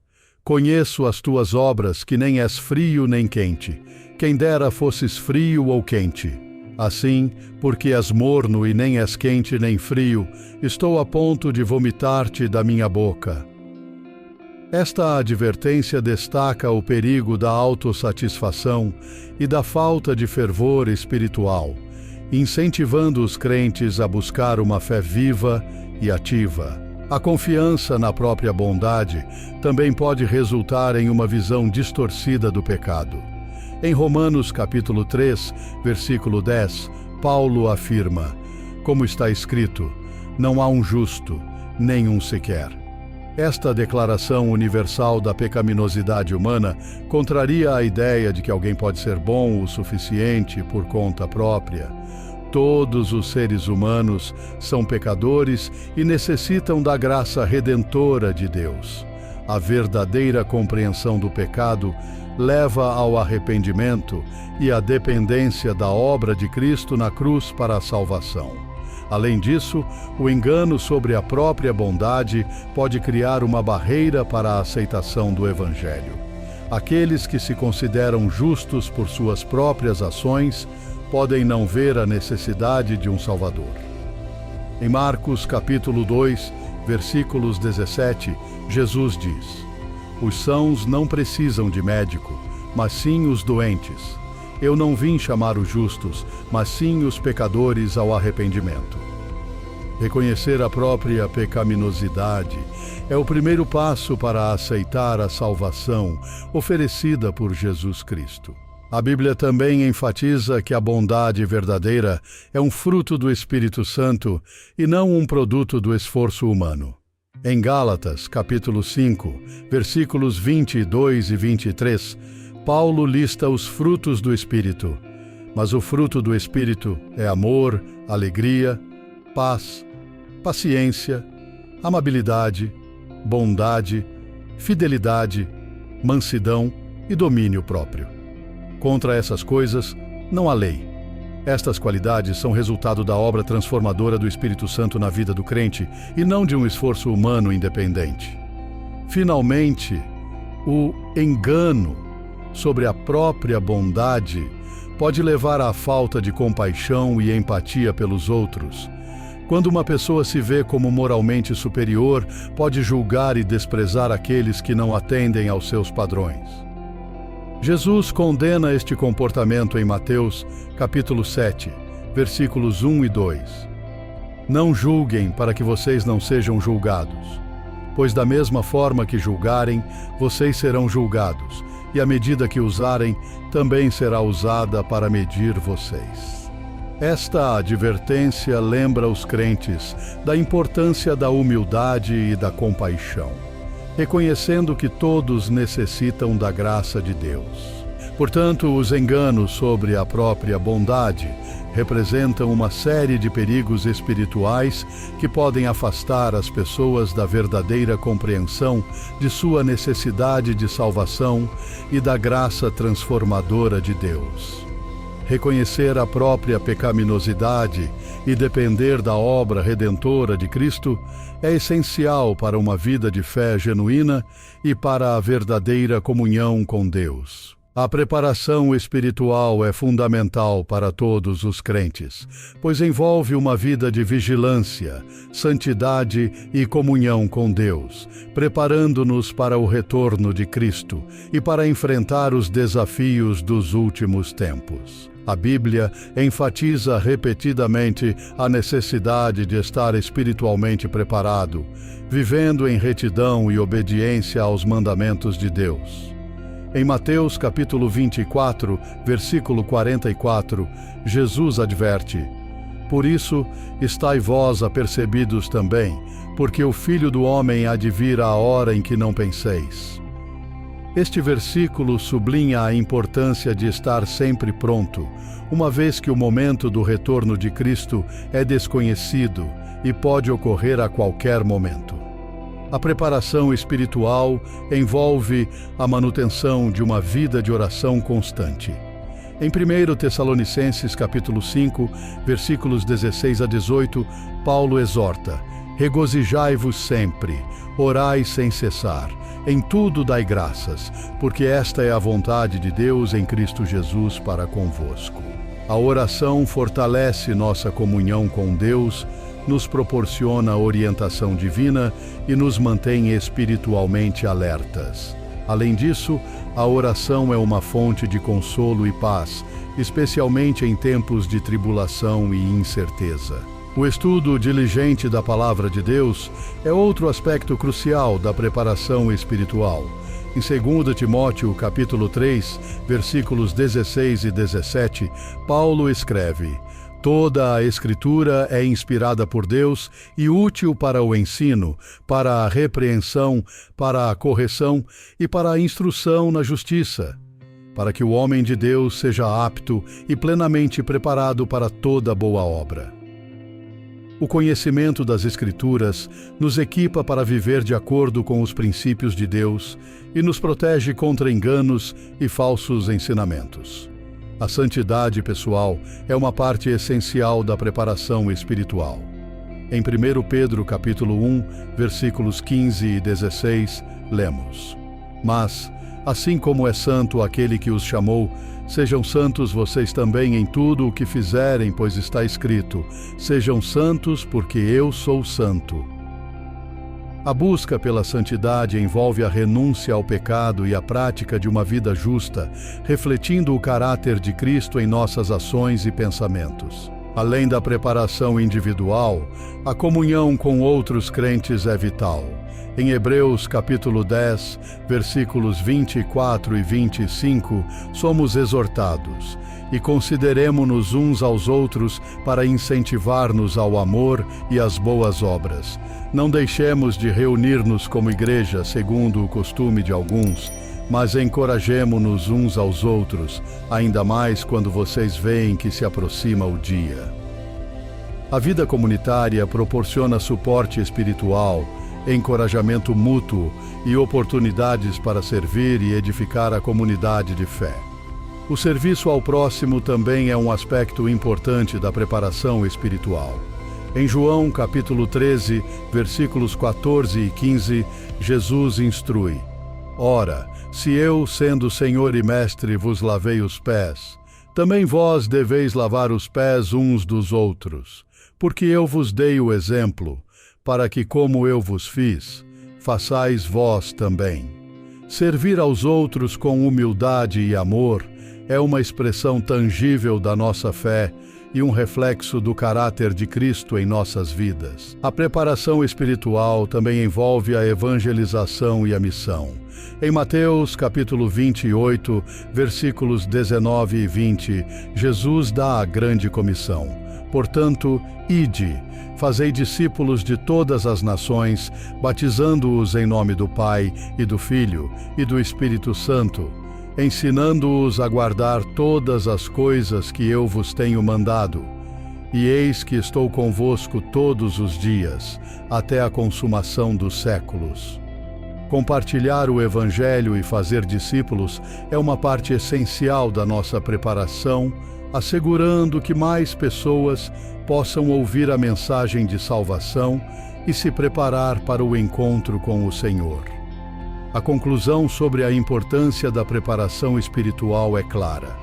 Conheço as tuas obras, que nem és frio nem quente. Quem dera fosses frio ou quente. Assim, porque és morno e nem és quente nem frio, estou a ponto de vomitar-te da minha boca. Esta advertência destaca o perigo da autossatisfação e da falta de fervor espiritual, incentivando os crentes a buscar uma fé viva e ativa. A confiança na própria bondade também pode resultar em uma visão distorcida do pecado. Em Romanos capítulo 3, versículo 10, Paulo afirma: Como está escrito, não há um justo, nem um sequer. Esta declaração universal da pecaminosidade humana contraria a ideia de que alguém pode ser bom o suficiente por conta própria. Todos os seres humanos são pecadores e necessitam da graça redentora de Deus. A verdadeira compreensão do pecado leva ao arrependimento e à dependência da obra de Cristo na cruz para a salvação. Além disso, o engano sobre a própria bondade pode criar uma barreira para a aceitação do Evangelho. Aqueles que se consideram justos por suas próprias ações podem não ver a necessidade de um Salvador. Em Marcos capítulo 2, versículos 17, Jesus diz: Os sãos não precisam de médico, mas sim os doentes. Eu não vim chamar os justos, mas sim os pecadores ao arrependimento. Reconhecer a própria pecaminosidade é o primeiro passo para aceitar a salvação oferecida por Jesus Cristo. A Bíblia também enfatiza que a bondade verdadeira é um fruto do Espírito Santo e não um produto do esforço humano. Em Gálatas, capítulo 5, versículos 22 e 23, Paulo lista os frutos do Espírito, mas o fruto do Espírito é amor, alegria, paz, paciência, amabilidade, bondade, fidelidade, mansidão e domínio próprio. Contra essas coisas não há lei. Estas qualidades são resultado da obra transformadora do Espírito Santo na vida do crente e não de um esforço humano independente. Finalmente, o engano sobre a própria bondade pode levar à falta de compaixão e empatia pelos outros. Quando uma pessoa se vê como moralmente superior, pode julgar e desprezar aqueles que não atendem aos seus padrões. Jesus condena este comportamento em Mateus, capítulo 7, versículos 1 e 2. Não julguem para que vocês não sejam julgados, pois da mesma forma que julgarem, vocês serão julgados, e a medida que usarem também será usada para medir vocês. Esta advertência lembra os crentes da importância da humildade e da compaixão. reconhecendo que todos necessitam da graça de Deus. Portanto, os enganos sobre a própria bondade representam uma série de perigos espirituais que podem afastar as pessoas da verdadeira compreensão de sua necessidade de salvação e da graça transformadora de Deus. Reconhecer a própria pecaminosidade e depender da obra redentora de Cristo é essencial para uma vida de fé genuína e para a verdadeira comunhão com Deus. A preparação espiritual é fundamental para todos os crentes, pois envolve uma vida de vigilância, santidade e comunhão com Deus, preparando-nos para o retorno de Cristo e para enfrentar os desafios dos últimos tempos. A Bíblia enfatiza repetidamente a necessidade de estar espiritualmente preparado, vivendo em retidão e obediência aos mandamentos de Deus. Em Mateus capítulo 24, versículo 44, Jesus adverte: Por isso, estai vós apercebidos também, porque o Filho do Homem há de vir à hora em que não penseis. Este versículo sublinha a importância de estar sempre pronto, uma vez que o momento do retorno de Cristo é desconhecido e pode ocorrer a qualquer momento. A preparação espiritual envolve a manutenção de uma vida de oração constante. Em 1 Tessalonicenses capítulo 5, versículos 16 a 18, Paulo exorta: Regozijai-vos sempre, orai sem cessar, em tudo dai graças, porque esta é a vontade de Deus em Cristo Jesus para convosco. A oração fortalece nossa comunhão com Deus, nos proporciona orientação divina e nos mantém espiritualmente alertas. Além disso, a oração é uma fonte de consolo e paz, especialmente em tempos de tribulação e incerteza. O estudo diligente da Palavra de Deus é outro aspecto crucial da preparação espiritual. Em 2 Timóteo, capítulo 3, versículos 16 e 17, Paulo escreve: Toda a Escritura é inspirada por Deus e útil para o ensino, para a repreensão, para a correção e para a instrução na justiça, para que o homem de Deus seja apto e plenamente preparado para toda boa obra. O conhecimento das Escrituras nos equipa para viver de acordo com os princípios de Deus e nos protege contra enganos e falsos ensinamentos. A santidade pessoal é uma parte essencial da preparação espiritual. Em 1 Pedro capítulo 1, versículos 15 e 16, lemos: Mas, assim como é santo aquele que os chamou, sejam santos vocês também em tudo o que fizerem, pois está escrito: Sejam santos, porque eu sou santo. A busca pela santidade envolve a renúncia ao pecado e a prática de uma vida justa, refletindo o caráter de Cristo em nossas ações e pensamentos. Além da preparação individual, a comunhão com outros crentes é vital. Em Hebreus capítulo 10, versículos 24 e 25, somos exortados: E consideremo-nos uns aos outros para incentivar-nos ao amor e às boas obras. Não deixemos de reunir-nos como igreja, segundo o costume de alguns, mas encorajemo-nos uns aos outros, ainda mais quando vocês veem que se aproxima o dia. A vida comunitária proporciona suporte espiritual, encorajamento mútuo e oportunidades para servir e edificar a comunidade de fé. O serviço ao próximo também é um aspecto importante da preparação espiritual. Em João capítulo 13, versículos 14 e 15, Jesus instrui: Ora, se eu, sendo Senhor e Mestre, vos lavei os pés, também vós deveis lavar os pés uns dos outros, porque eu vos dei o exemplo, para que, como eu vos fiz, façais vós também. Servir aos outros com humildade e amor é uma expressão tangível da nossa fé e um reflexo do caráter de Cristo em nossas vidas. A preparação espiritual também envolve a evangelização e a missão. Em Mateus capítulo 28, versículos 19 e 20, Jesus dá a grande comissão: Portanto, ide, fazei discípulos de todas as nações, batizando-os em nome do Pai e do Filho e do Espírito Santo, ensinando-os a guardar todas as coisas que eu vos tenho mandado. E eis que estou convosco todos os dias, até a consumação dos séculos. Compartilhar o Evangelho e fazer discípulos é uma parte essencial da nossa preparação, assegurando que mais pessoas possam ouvir a mensagem de salvação e se preparar para o encontro com o Senhor. A conclusão sobre a importância da preparação espiritual é clara.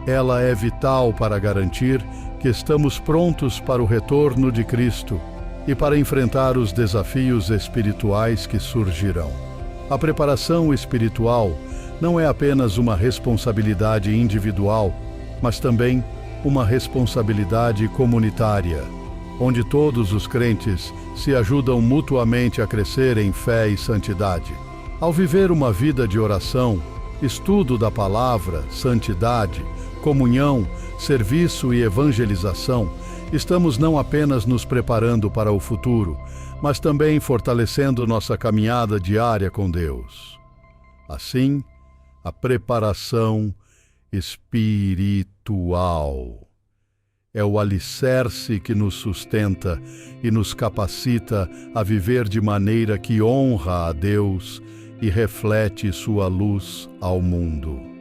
Ela é vital para garantir que estamos prontos para o retorno de Cristo e para enfrentar os desafios espirituais que surgirão. A preparação espiritual não é apenas uma responsabilidade individual, mas também uma responsabilidade comunitária, onde todos os crentes se ajudam mutuamente a crescer em fé e santidade. Ao viver uma vida de oração, estudo da palavra, santidade, comunhão, serviço e evangelização, estamos não apenas nos preparando para o futuro, mas também fortalecendo nossa caminhada diária com Deus. Assim, a preparação espiritual é o alicerce que nos sustenta e nos capacita a viver de maneira que honra a Deus e reflete sua luz ao mundo.